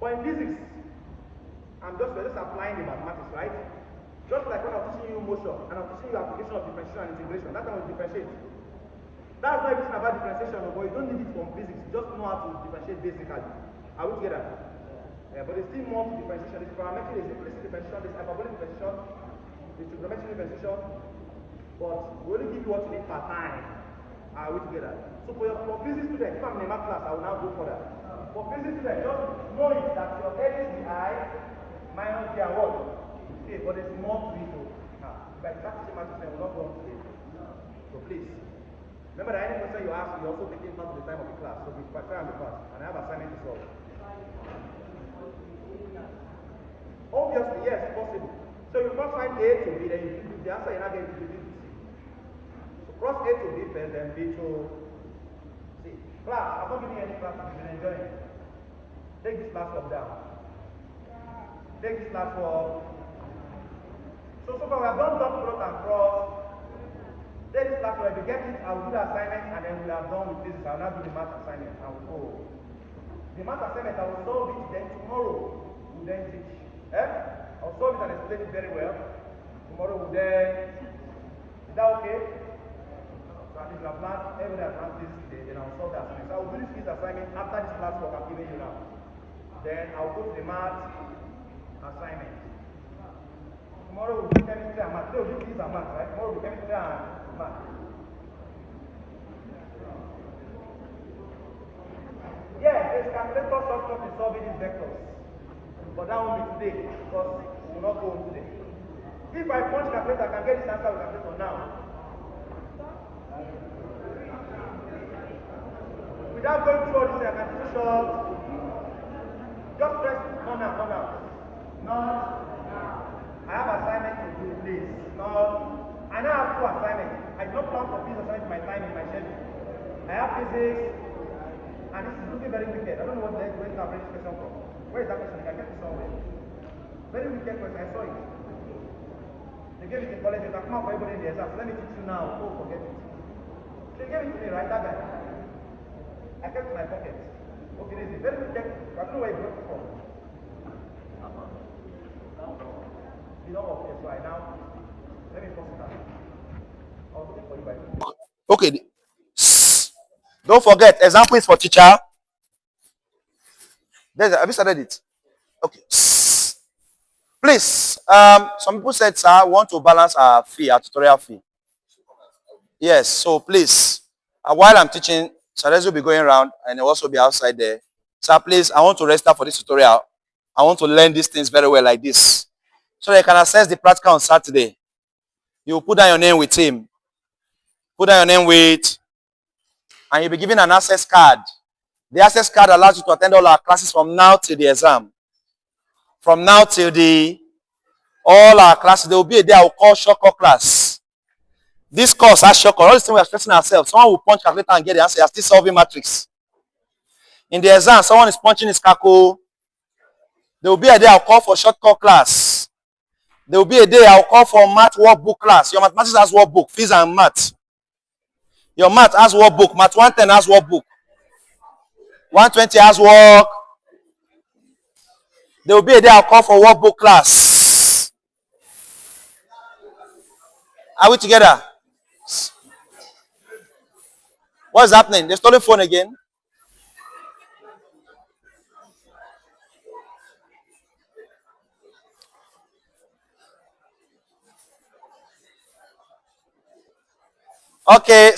But in physics, we're just applying the mathematics, right? Just like when I'm teaching you motion and I'm teaching you application of differentiation and integration, that's how we differentiate. That's not everything about differentiation, but you don't need it from physics, you just know how to differentiate basically. Are we together? Yeah, but there's still more to differentiation. There's parametric, there's implicit differentiation, there's hyperbolic differentiation, there's trigonometric differentiation, but we only give you what you need per time. Are we together? So for physics students, if I'm in a math class, I will now go further. For physics students, just know it that your L is the I minus J and what? Okay, but there's more to it though. If I start teaching math, we'll not go on today. So please. Remember that any question you ask, you're also taking part of the time of the class. So be try and be fast. And I have assignment to solve. Obviously, yes, possible. So you first find A to B, then you do the answer you're not getting to B to C. So cross A to B first, then B to C. Class, I'm not giving you any class if you're enjoying it. Take this class work down. Take this class work. So far we have done dot product and cross. Take this class work. If you get it, I will do the assignment and then we are done with physics. I will now do the math assignment and we'll go. The math assignment, I will solve it, then tomorrow we'll then teach. I'll solve it and explain it very well. Tomorrow we'll then. Is that okay? So at least I've learned every advantage today, then I'll solve the assignment. So I will do this assignment after this class work I'm giving you now. Then I'll go to the math assignment. Tomorrow we'll do chemistry and math. Today we'll do physics and math, right? Tomorrow we'll do chemistry and math. Yeah, there's calculator shortcut in solving these vectors. But that won't be today because we will not go on today. If I punch calculator, I can get this answer with calculator now. Without going through all this, I can do short. Just press not now, not now. Not. I have assignment to do this. Not. I now have two assignments. I do not plan for this assignment in my time in my schedule. I have physics, and this is looking very wicked. I don't know where to bring this question from. Where is that question? I can get it somewhere. Very wicked question. I saw it. They gave it in college. They come out for everybody in the exam. So let me teach you now. Oh, forget it. They gave it to me, right? That guy. I kept in my pocket. Okay, this is very good. I don't know where you got it from. You know, okay, so I now, let me post it out. I was looking for you by Okay. Don't forget, example is for teacher. Have you started it? Okay. Please, some people said, sir, we want to balance our fee, our tutorial fee. Yes, so please, while I'm teaching, Sarez will be going around and he'll also be outside there. Sir, please, I want to register for this tutorial. I want to learn these things very well like this. So that you can access the practical on Saturday. You put down your name with him. Put down your name with, and you'll be given an access card. The access card allows you to attend all our classes from now till the exam. From now till all our classes, there will be a day I will call shortcut class. This course has shortcut. All the things we are stressing ourselves. Someone will punch calculator and get the answer. You are still solving matrix. In the exam, someone is punching his calco. There will be a day I'll call for shortcut class. There will be a day I'll call for math workbook class. Your mathematics has workbook, physics and math. Your math has workbook. Math 110 has workbook. 120 has work. There will be a day I'll call for workbook class. Are we together? What's happening? They stole the phone again. Okay.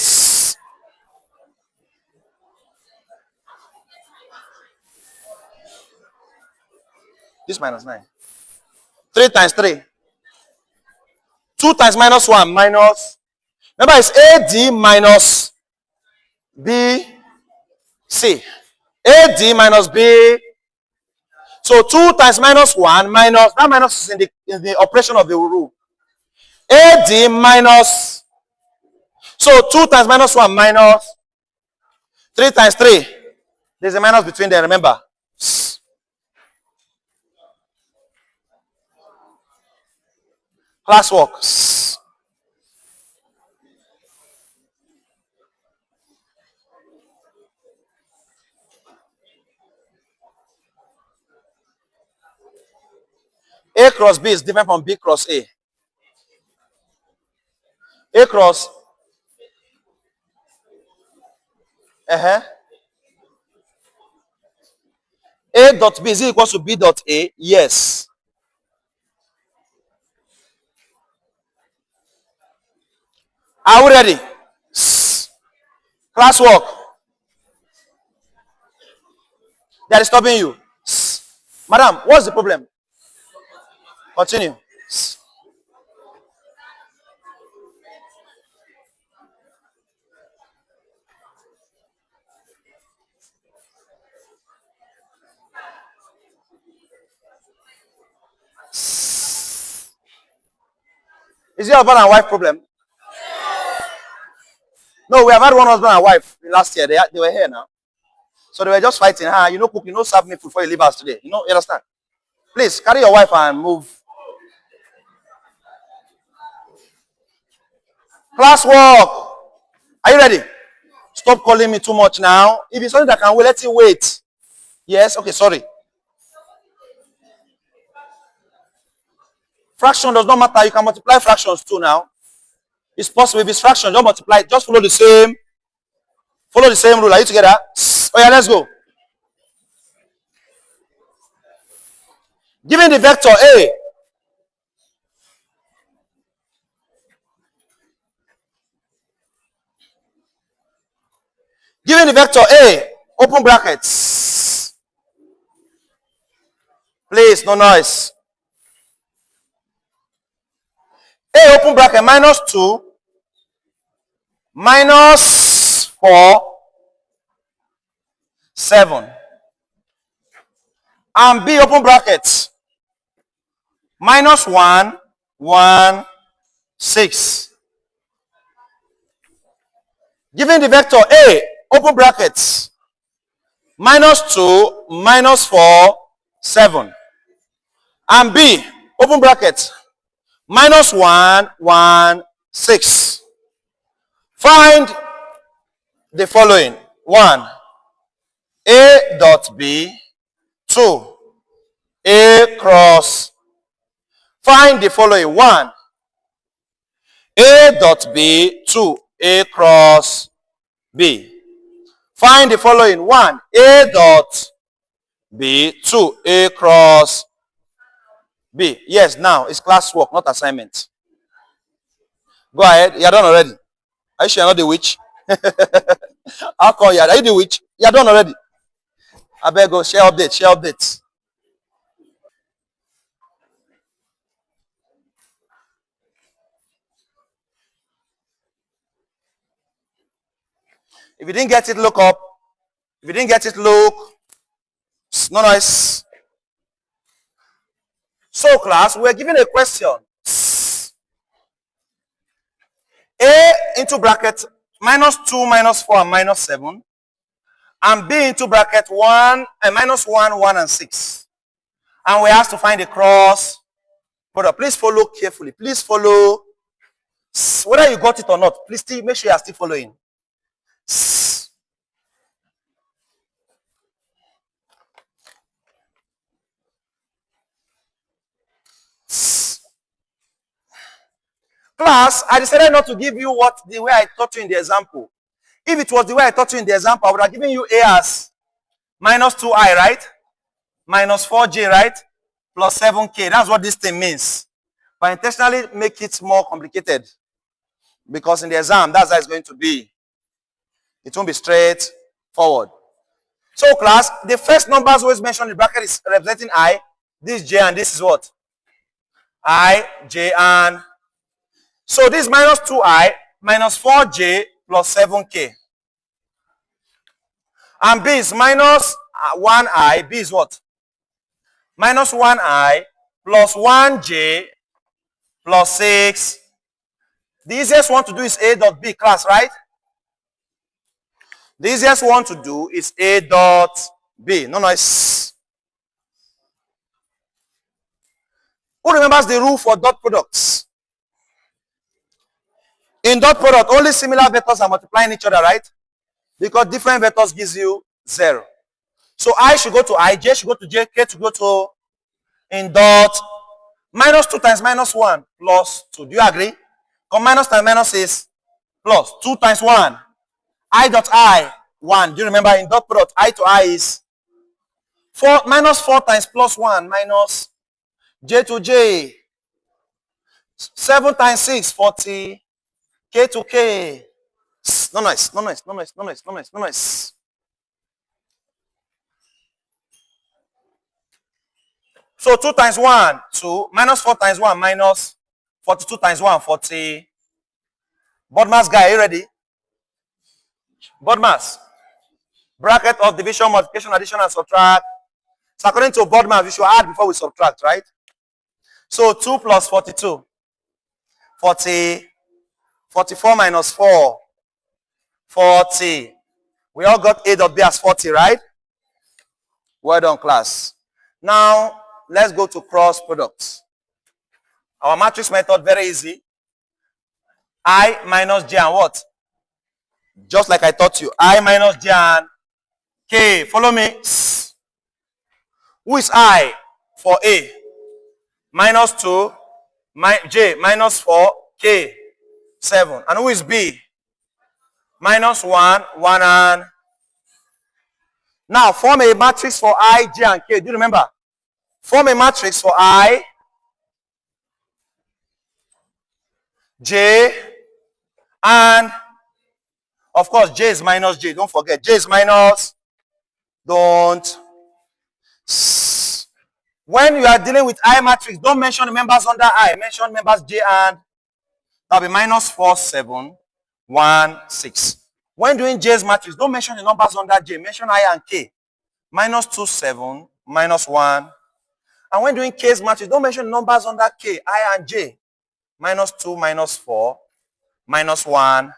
This minus 9. 3 times 3. 2 times minus 1 minus. Remember, it's AD minus BC. AD minus B. So 2 times minus 1 minus. That minus is in the operation of the rule. AD minus. So 2 times minus 1 minus 3 times 3. There's a minus between them, remember. Classwork. A cross B is different from B cross A. A cross. A dot B is equal to B dot A. Yes. Are we ready? Classwork. That is stopping you. Madam, what's the problem? Continue. Is it a husband and wife problem? No, we have had one husband and wife last year. They were here now. So they were just fighting. You know, cook, you know, serve me food before you leave us today. You know, you understand? Please, carry your wife and move. Classwork. Are you ready? Stop calling me too much now. If it's something that can wait, let it wait. Yes? Okay, sorry. Fraction does not matter. You can multiply fractions too now. It's possible. If it's fraction, don't multiply. Just follow the same rule. Are you together? Oh yeah, let's go. Given the vector A, given the vector A, open brackets. Please, no noise. A open bracket minus 2 minus 4 7 and B open bracket minus 1 1 6. Given the vector A open brackets minus 2 minus 4 7 and B open bracket minus 1 1 6. Find the following. 1. A dot B, 2, A cross. Find the following. 1, A dot B, 2, A cross B. Find the following. 1, A dot B, 2, A cross B. Yes, now it's classwork, not assignment. Go ahead. You're done already. Are you sure you're not the witch? How come you are you the witch? You're done already. I better go. Share updates. Share updates. If you didn't get it, look up. If you didn't get it, look. No noise. So, class, we're given a question. A into bracket minus 2, minus 4, and minus 7. And B into bracket 1, and minus 1, 1, and 6. And we have to find the cross product. Please follow carefully. Please follow. Whether you got it or not, please still make sure you are still following. Class, I decided not to give you the way I taught you in the example. If it was the way I taught you in the example, I would have given you A as minus 2i, right? Minus 4j, right? Plus 7k. That's what this thing means. But I intentionally make it more complicated. Because in the exam, that's how it's going to be. It won't be straightforward. So, class, the first numbers always mentioned in the bracket is representing I. This j and this is what? I, j, and... So, this is minus 2i minus 4j plus 7k. And b is minus 1i. B is what? Minus 1i plus 1j plus 6. The easiest one to do is A dot B, class, right? The easiest one to do is A dot B. No noise. Who remembers the rule for dot products? In dot product, only similar vectors are multiplying each other, right? Because different vectors gives you 0. So I should go to I, J should go to J, K should go to in dot minus 2 times minus 1 plus 2. Do you agree? Because minus times minus is plus 2 times 1. I dot I, 1. Do you remember in dot product, I to I is 4 minus 4 times plus 1 minus J to J. 7 times 6, 40. K to K. No noise, no noise, no noise, no noise, no noise, no noise. So 2 times 1, 2. Minus 4 times 1, minus 42 times 1, 40. Bodmas guy, are you ready? Bodmas. Bracket of division, multiplication, addition, and subtract. So according to Bodmas, we should add before we subtract, right? So 2 plus 42. 40. 44 minus 4. 40. We all got A dot B as 40, right? Well done, class. Now, let's go to cross products. Our matrix method, very easy. I minus J and what? Just like I taught you. I minus J and K. Follow me. Who is I for A? Minus 2. J minus 4. K 7. And who is B? Minus 1. 1 and... Now, form a matrix for I, J, and K. Do you remember? Form a matrix for I, J, and of course, J is minus J. Don't forget. J is minus. Don't. When you are dealing with I matrix, don't mention the members under I. Mention members J and that'll be minus 4, 7, 1, 6. When doing J's matrix, don't mention the numbers under J. Mention I and K. Minus 2, 7, minus 1. And when doing K's matrix, don't mention the numbers under K, I and J. Minus 2, minus 4, minus 1,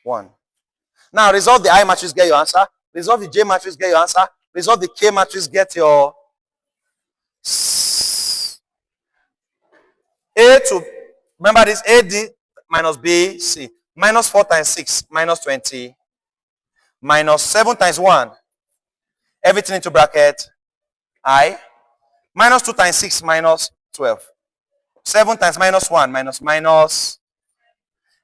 1. Now, resolve the I matrix, get your answer. Resolve the J matrix, get your answer. Resolve the K matrix, get your A to, remember this, AD minus B, C. Minus 4 times 6, minus 20. Minus 7 times 1, Everything into bracket. I. Minus 2 times 6 minus 12. 7 times minus 1 minus.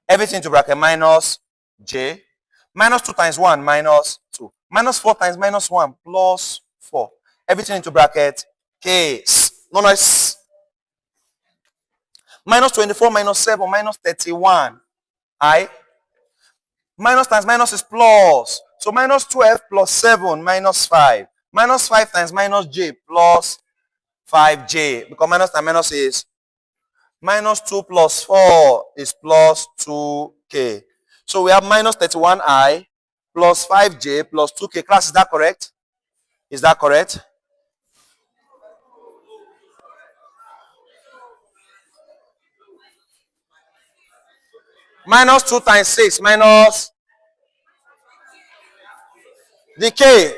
Everything into bracket minus j. Minus 2 times 1 minus 2. Minus 4 times minus 1 plus 4. Everything into bracket k. No noise. Minus 24 minus 7 minus 31. I. Minus times minus is plus. So minus 12 plus 7 minus 5. Minus 5 times minus j plus 5j. Because minus times minus is minus 2 plus 4 is plus 2k. So we have minus 31i plus 5j plus 2k. Class, is that correct? Is that correct? Minus 2 times 6 minus the k.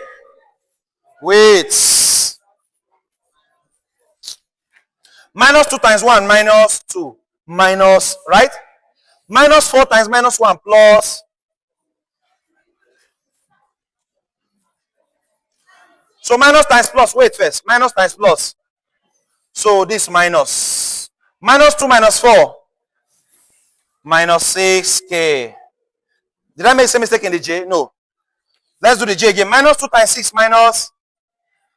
Wait. Minus 2 times 1 minus 2 minus, right? Minus 4 times minus 1 plus. So minus times plus. Wait first. Minus times plus. So this minus. Minus 2 minus 4. Minus 6k. Did I make the same mistake in the j? No. Let's do the j again. Minus 2 times 6 minus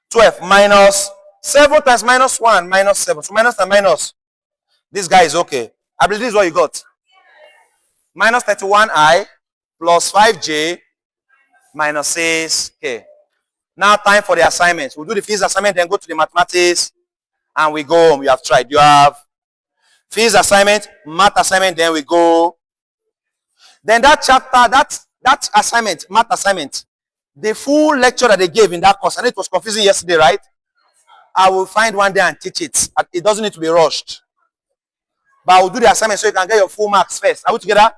12 minus 7 times minus 1 minus 7. So minus and minus. This guy is okay. I believe this is what you got. Minus 31i plus 5j minus 6k. Now time for the assignments. We'll do the physics assignment, then go to the mathematics, and we go home. You have tried. You have physics assignment, math assignment, then we go. Then that chapter, that assignment, math assignment, the full lecture that they gave in that course, and it was confusing yesterday, right? I will find one day and teach it. It doesn't need to be rushed. But I will do the assignment so you can get your full marks first. Are we together?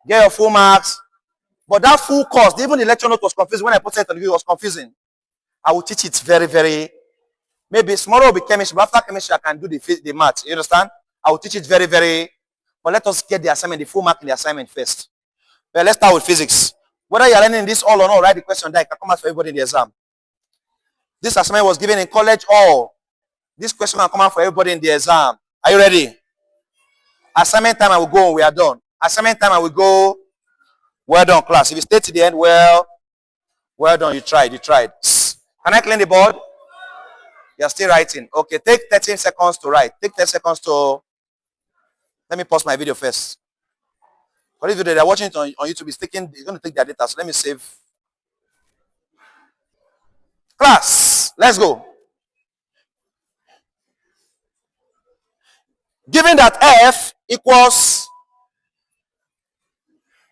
Get your full marks. But that full course, even the lecture note was confusing. When I put it on the video, it was confusing. I will teach it very, very. Maybe tomorrow will be chemistry, but after chemistry, I can do the math. You understand? I will teach it very, very. But let us get the assignment, the full mark in the assignment first. Well, let's start with physics. Whether you're learning this all or not, write the question that can come out for everybody in the exam. This assignment was given in college all. This question can come out for everybody in the exam. Are you ready? Assignment time, I will go. We are done. Assignment time, I will go. Well done, class. If you stay to the end, well done. You tried. Can I clean the board? You're still writing. Okay, take 13 seconds to write. Take 10 seconds to. Let me pause my video first. For this video, they're watching it on YouTube. It's going to take their data. So let me save. Class, let's go. Given that F equals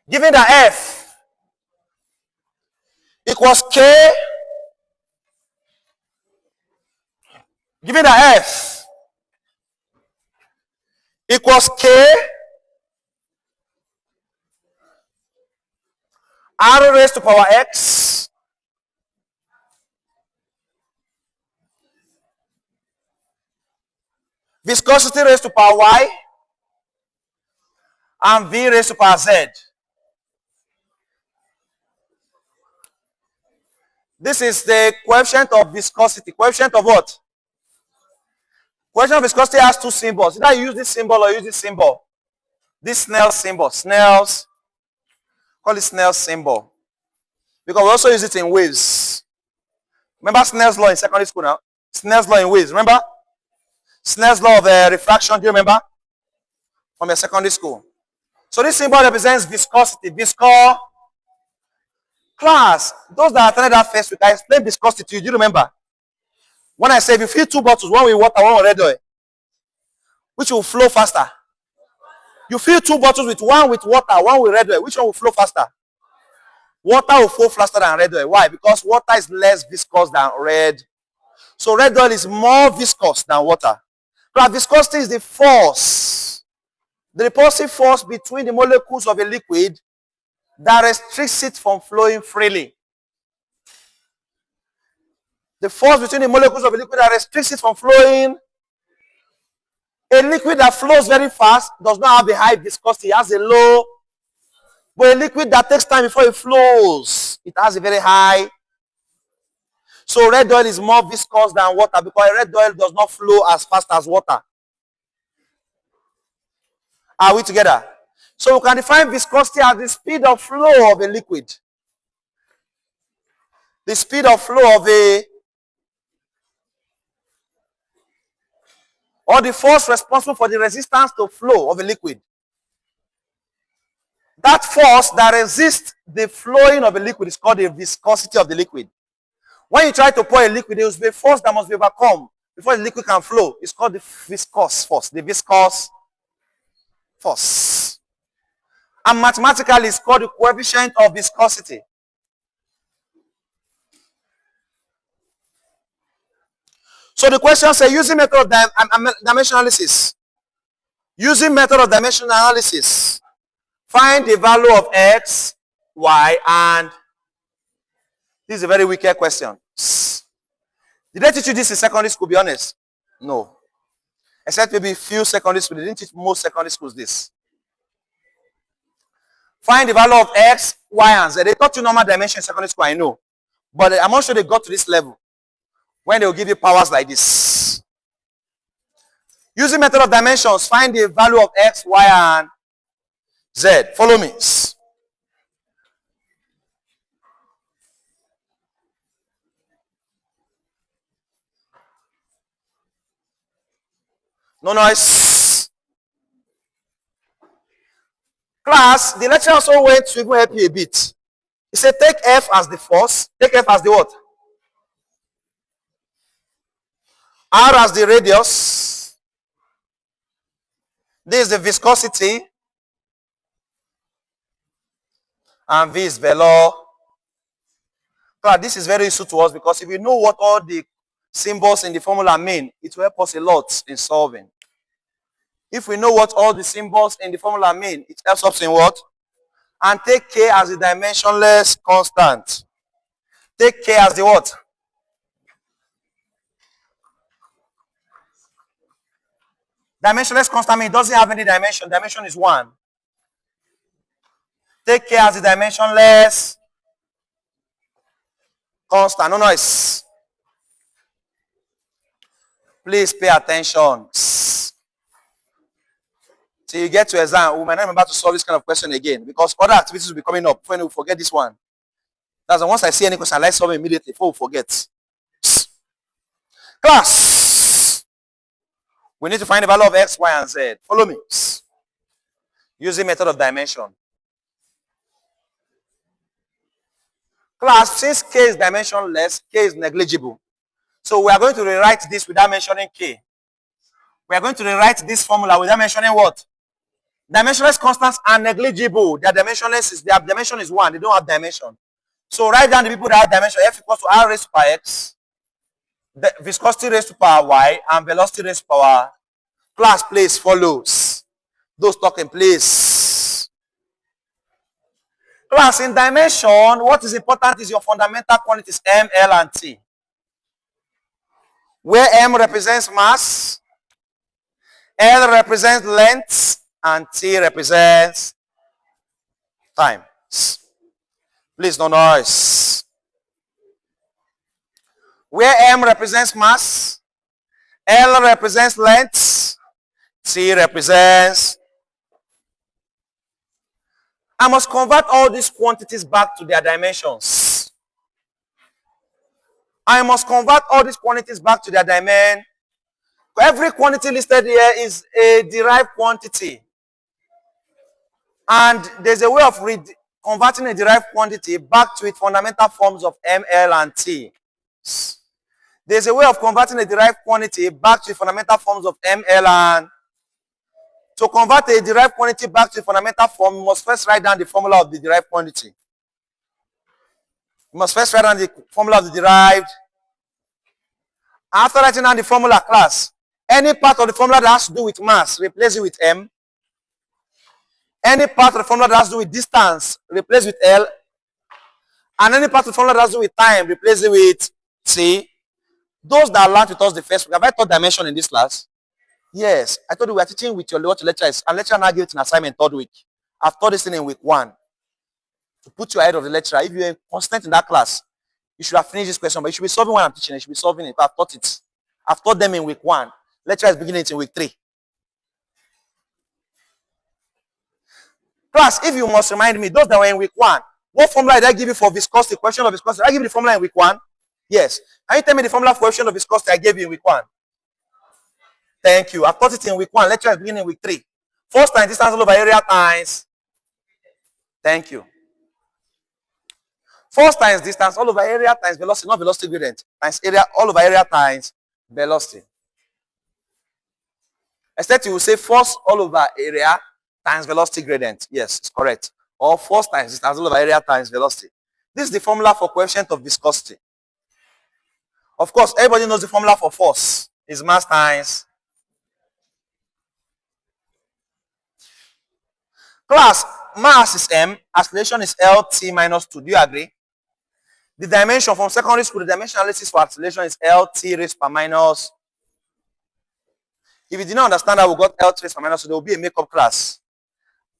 K, given that F equals K R raised to power X viscosity raised to power Y and V raised to power Z. This is the coefficient of viscosity. Coefficient of what? Coefficient of viscosity has two symbols. Either you use this symbol or use this symbol. This Snell's symbol. Call it Snell's symbol. Because we also use it in waves. Remember Snell's law in secondary school now? Snell's law in waves. Remember? Snell's law of refraction. Do you remember? From your secondary school. So this symbol represents viscosity. Class, those that attended that first week, I explained viscosity to you. Do you remember? When I said if you fill two bottles, one with water, one with red oil, which will flow faster? You fill two bottles with one with water, one with red oil, which one will flow faster? Water will flow faster than red oil. Why? Because water is less viscous than red. So red oil is more viscous than water. Now, viscosity is the force, the repulsive force between the molecules of a liquid that restricts it from flowing freely. The force between the molecules of a liquid that restricts it from flowing. A liquid that flows very fast does not have a high viscosity. It has a low. But a liquid that takes time before it flows, it has a very high. So red oil is more viscous than water because red oil does not flow as fast as water. Are we together? So we can define viscosity as the speed of flow of a liquid. The speed of flow of or the force responsible for the resistance to flow of a liquid. That force that resists the flowing of a liquid is called the viscosity of the liquid. When you try to pour a liquid, there will be a force that must be overcome before the liquid can flow. It's called the viscous force. The viscous force. And mathematically, it's called the coefficient of viscosity. So the question says, using method of dimension analysis. Using method of dimension analysis, find the value of x, y, and this is a very wicked question. Did they teach you this in secondary school, be honest? No. Except maybe a few secondary schools. They didn't teach most secondary schools this. Find the value of x, y, and z. They taught you normal dimension in secondary school, I know. But I'm not sure they got to this level when they will give you powers like this. Using method of dimensions, find the value of x, y, and z. Follow me. No noise. Class, the lecturer also went to even help you a bit. He said, take F as the force. Take F as the what? R as the radius. This is the viscosity. And V is velo. Class, this is very useful to us because if you know what all the symbols in the formula mean, it will help us a lot in solving. If we know what all the symbols in the formula mean, it helps us in what? And take K as the dimensionless constant. Take K as the what? Dimensionless constant means it doesn't have any dimension. Dimension is 1. Take K as the dimensionless constant. No noise. Please pay attention. Till you get to exam, we might not remember to solve this kind of question again because other activities will be coming up when we forget this one. That's why once I see any question, I like solve immediately before we forget. Class, we need to find the value of x, y, and z. Follow me. Using method of dimension. Class, since k is dimensionless, k is negligible. So we are going to rewrite this without mentioning k. We are going to rewrite this formula without mentioning what? Dimensionless constants are negligible. Their dimension is 1. They don't have dimension. So write down the people that have dimension. F equals to r raised to power x, the viscosity raised to power y, and velocity raised to power. Class, place follows. Those talking, please. Class, in dimension, what is important is your fundamental quantities m, l, and t. Where m represents mass, l represents length, and t represents time. Please, no noise. Where m represents mass, l represents length, t represents. I must convert all these quantities back to their dimensions. I must convert all these quantities back to their dimension. Every quantity listed here is a derived quantity. And there's a way of converting a derived quantity back to its fundamental forms of m, l, and t. There's a way of converting a derived quantity back to the fundamental forms of m, l, and to convert a derived quantity back to the fundamental form, you must first write down the formula of the derived quantity. You must first write down the formula of the derived. After writing down the formula, class, any part of the formula that has to do with mass, replace it with m. Any part of the formula that has to do with distance, replace with L. And any part of the formula that has to do with time, replace it with T. Those that learned with us the first week, have I taught dimension in this class? Yes. I told you we are teaching with your lecturer. And lecturer now give it an assignment third week. I've taught this thing in week 1. To put you ahead of the lecturer. If you're constant in that class, You should have finished this question, but you should be solving when I'm teaching. You should be solving it. I've taught it. I've taught them in week 1. Lecture is beginning in week 3. Class, if you must remind me, those that were in week 1, what formula did I give you for viscosity, question of viscosity? Did I give you the formula in week 1? Yes. Can you tell me the formula for question of viscosity I gave you in week 1? Thank you. I've taught it in week 1. Lecture is beginning in week 3. Force times distance all over area times. Thank you. Force times distance all over area times velocity, not velocity gradient, times area all over area times velocity. Except you will say force all over area times velocity gradient. Yes, it's correct. Or force times distance all over area times velocity. This is the formula for coefficient of viscosity. Of course, everybody knows the formula for force is mass times. Class, mass is m, acceleration is LT minus 2. Do you agree? The dimension from secondary school, the dimension analysis for acceleration is LT raised per minus. If you did not understand how we got LT raised per minus, so there will be a makeup class.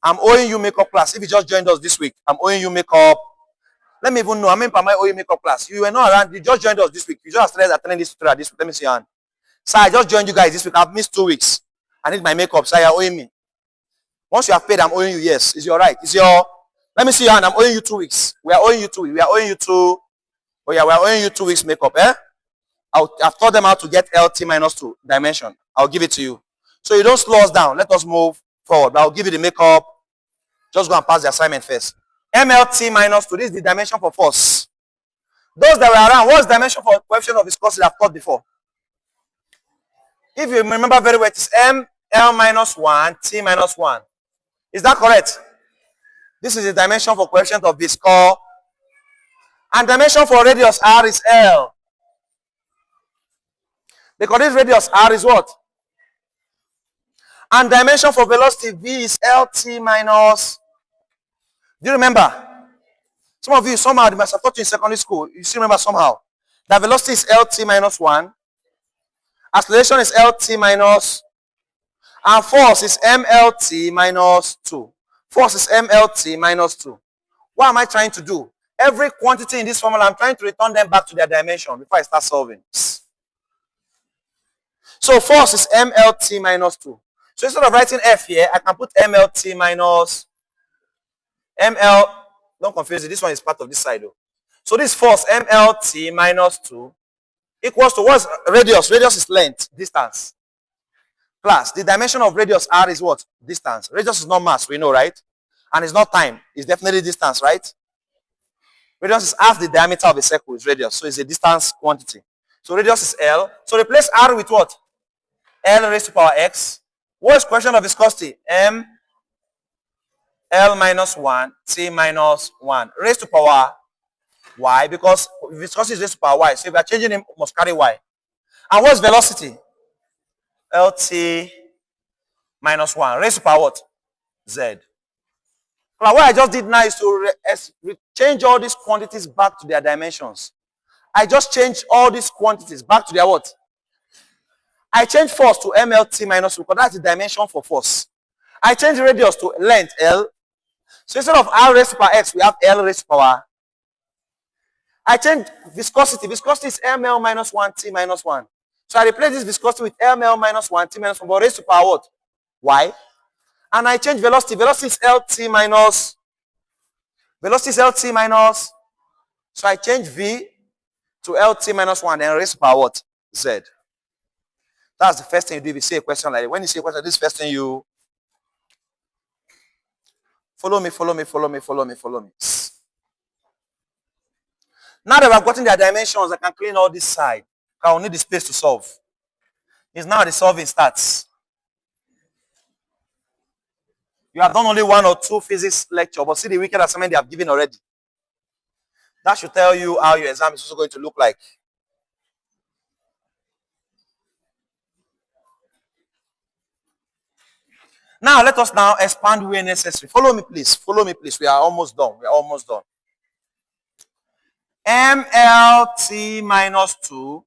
I'm owing you makeup class. If you just joined us this week, I'm owing you makeup. Let me even know. I mean, per my owing makeup class. You were not around. You just joined us this week. You just started attending this tutorial this week. Let me see your hand. Sir, I just joined you guys this week. I've missed 2 weeks. I need my makeup. Sir, you're owing me. Once you have paid, I'm owing you. Yes. Is your right? Is your... Let me see your hand. I'm owing you 2 weeks. We are owing you 2 weeks. We are owing you 2... Oh yeah, we are owing you 2 weeks makeup, eh? I've taught them how to get LT minus 2 dimension. I'll give it to you. So you don't slow us down. Let us move forward. But I'll give you the makeup. Just go and pass the assignment first. MLT minus 2. This is the dimension for force. Those that were around, what's the dimension for coefficient of viscosity I've taught before? If you remember very well, it is ML minus 1, T minus 1. Is that correct? This is the dimension for coefficient of viscosity. And dimension for radius R is L. Because this radius R is what? And dimension for velocity V is LT minus. Do you remember? Some of you somehow, they must have taught you in secondary school. You still remember somehow. The velocity is LT minus 1. Acceleration is LT minus. And force is MLT minus 2. Force is MLT minus 2. What am I trying to do? Every quantity in this formula, I'm trying to return them back to their dimension before I start solving. So force is MLT minus 2. So instead of writing F here, I can put MLT minus ML. Don't confuse it. This one is part of this side though. So this force MLT minus 2 equals to what's radius? Radius is length, distance. Plus the dimension of radius R is what? Distance. Radius is not mass, we know, right? And it's not time. It's definitely distance, right? Radius is half the diameter of a circle is radius. So it's a distance quantity. So radius is L. So replace R with what? L raised to power X. What is coefficient of viscosity? M L minus 1, T minus 1. Raised to power Y, because viscosity is raised to power Y. So if we are changing it, we must carry Y. And what's velocity? LT minus 1. Raised to power what? Z. Now what I just did now is to change all these quantities back to their dimensions. I just changed all these quantities back to their what? I changed force to MLT minus 2 because that's the dimension for force. I changed radius to length L. So instead of R raised to power X, we have L raised to power. I changed viscosity. Viscosity is ML minus 1, T minus 1. So I replace this viscosity with ML minus 1, T minus 1, but raised to power what? Y. And I change velocity. Velocity is LT minus. Velocity is LT minus. So I change V to LT minus 1, then raised to power what? Z. That's the first thing you do if you see a question like that. When you see a question, this first thing you follow me. Now that I've gotten their dimensions, I can clean all this side. I will need the space to solve. It's now the solving starts. You have done only 1 or 2 physics lecture, but see the wicked assignment they have given already. That should tell you how your exam is also going to look like. Now, let us now expand where necessary. Follow me, please. We are almost done. MLT minus 2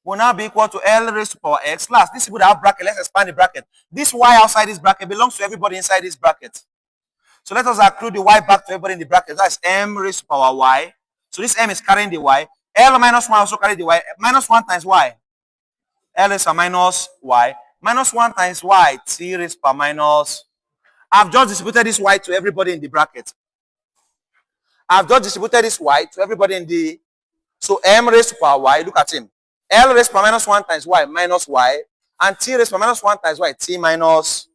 will now be equal to L raised to power X. Last, this would have bracket. Let's expand the bracket. This Y outside this bracket belongs to everybody inside this bracket. So let us accrue the Y back to everybody in the bracket. That's M raised to power Y. So this m is carrying the y. L minus 1 also carry the y. Minus 1 times y. L is a minus y. Minus 1 times y. T raised per minus. I've just distributed this y to everybody in the bracket. I've just distributed this y to everybody in the... So m raised to power y, look at him. L raised per minus 1 times y minus y. And t raised per minus 1 times y, t minus.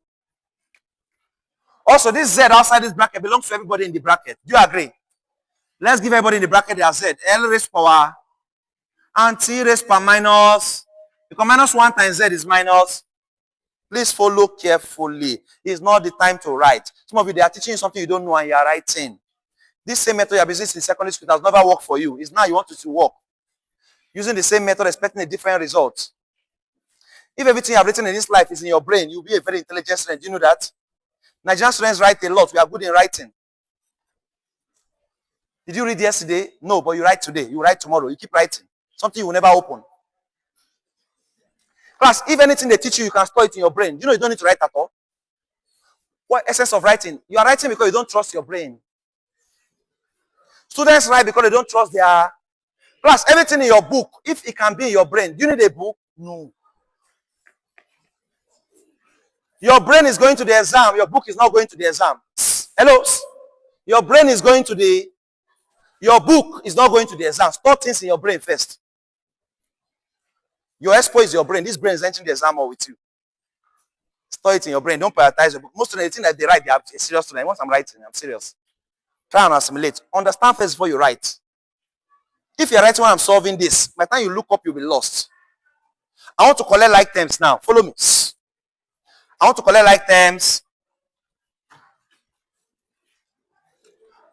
Also, this z outside this bracket belongs to everybody in the bracket. Do you agree? Let's give everybody in the bracket their z. L raised power and t raised per minus. Because minus 1 times z is minus. Please follow carefully. It's not the time to write. Some of you, they are teaching you something you don't know and you are writing. This same method you have been using in secondary school has never worked for you. It's now you want it to work. Using the same method, expecting a different result. If everything you have written in this life is in your brain, you'll be a very intelligent student. Do you know that? Nigerian students write a lot. We are good in writing. Did you read yesterday? No, but you write today. You write tomorrow. You keep writing. Something you will never open. Class, if anything they teach you, you can store it in your brain. You know you don't need to write at all. What essence of writing? You are writing because you don't trust your brain. Students write because they don't trust their... Plus, everything in your book, if it can be in your brain, do you need a book? No. Your brain is going to the exam. Your book is not going to the exam. Hello? Your brain is going to the... Your book is not going to the exam. Store things in your brain first. Your expo is your brain. This brain is entering the exam with you. Store it in your brain. Don't prioritize your book. Most of the things that they write, they are serious students. Once I'm writing, I'm serious. Try and assimilate. Understand first before you write. If you're writing when I'm solving this, by the time you look up, you'll be lost. I want to collect like terms now. Follow me. I want to collect like terms.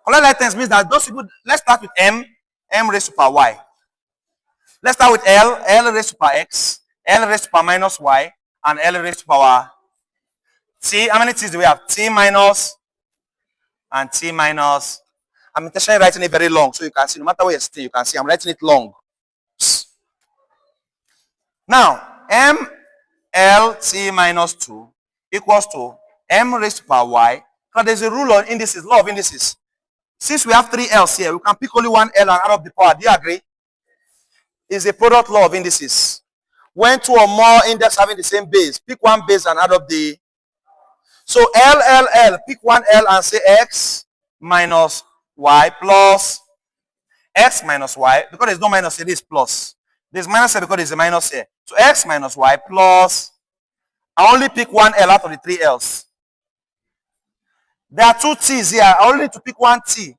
Collect like terms means that those people, let's start with m raised to power y. Let's start with L raised to power x, L raised to power minus y, and L raised to power t. How many t's do we have? T minus and t minus. I'm intentionally writing it very long so you can see. No matter where you're sitting, you can see. I'm writing it long. Now, m L t minus 2 equals to m raised to power y. Because there's a rule on indices, law of indices. Since we have 3 L's here, we can pick only one L and add up the power. Do you agree? It's a product law of indices. When 2 or more index having the same base, pick one base and add up the... So L, pick one L and say x minus y plus x minus y. Because there's no minus here, this is plus. There's minus here because there's a minus here. So x minus y plus... I only pick one L out of the 3 L's. There are 2 T's here. I only need to pick one T.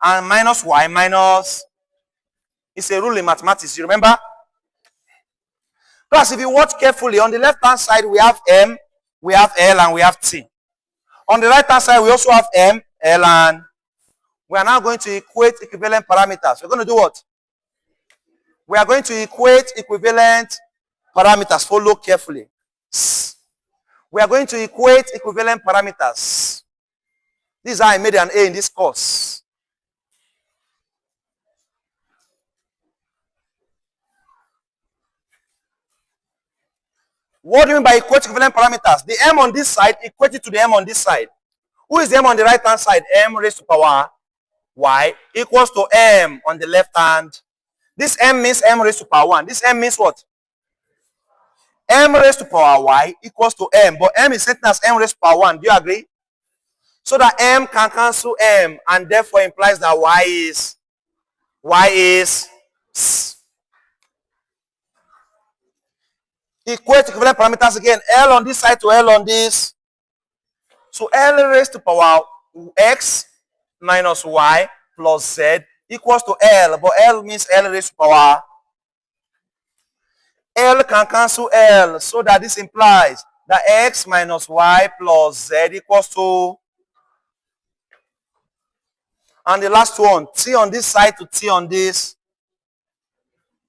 And minus y minus... It's a rule in mathematics, you remember? Plus, if you watch carefully, on the left-hand side, we have M, we have L, and we have T. On the right-hand side, we also have M, L, and we are now going to equate equivalent parameters. We're going to do what? We are going to equate equivalent parameters. Follow carefully. We are going to equate equivalent parameters. This is how I made an A in this course. What do you mean by equate equivalent parameters? The m on this side equated to the m on this side. Who is the m on the right hand side? M raised to power y equals to m on the left hand. This m means m raised to power 1. This m means what? M raised to power y equals to m. But m is written as m raised to power 1. Do you agree? So that m can cancel m and therefore implies that y is equate equivalent parameters again. L on this side to L on this. So L raised to power x minus y plus z equals to L. But L means L raised to power. L can cancel L. So that this implies that x minus y plus z equals to... And the last one, t on this side to t on this.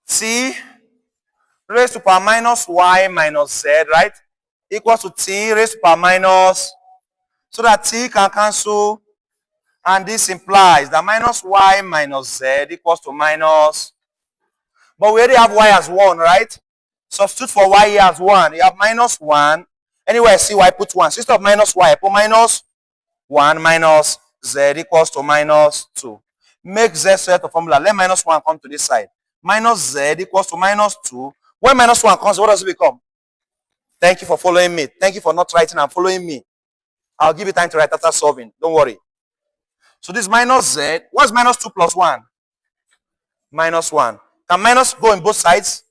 T raised to power minus y minus z, right? Equals to t raised to power minus, so that t can cancel, and this implies that minus y minus z equals to minus, but we already have y as 1, right? Substitute for y here as 1. You have minus 1. Anywhere I see y, put 1. So instead of minus y, I put minus 1 minus z equals to minus 2. Make Z set of formula. Let minus 1 come to this side. Minus Z equals to minus 2. When minus 1 comes, what does it become? Thank you for following me. Thank you for not writing and following me. I'll give you time to write after solving. Don't worry. So this minus Z. What's minus 2 plus 1? Minus 1. Can minus go in both sides?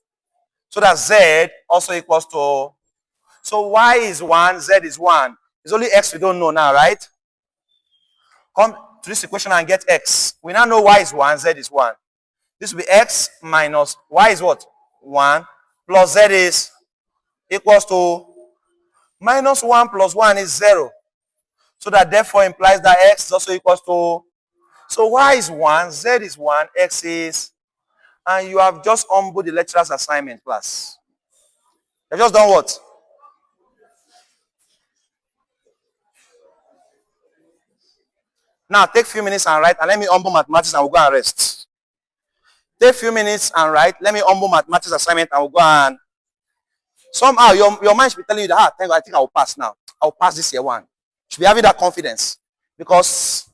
So that Z also equals to... So Y is 1, Z is 1. It's only X we don't know now, right? Come to this equation and get X. We now know Y is 1, Z is 1. This will be X minus Y is what? 1 plus Z is equals to minus 1 plus 1 is 0. So that therefore implies that X is also equals to... So Y is 1, Z is 1, X is... And you have just humbled the lecturer's assignment, class. You've just done what? Now take a few minutes and write, and let me humble mathematics and we'll go and rest. Take a few minutes and write, let me humble mathematics assignment and we'll go and... Somehow your mind should be telling you that, thank God, I think I will pass now. I will pass this year one. You should be having that confidence. Because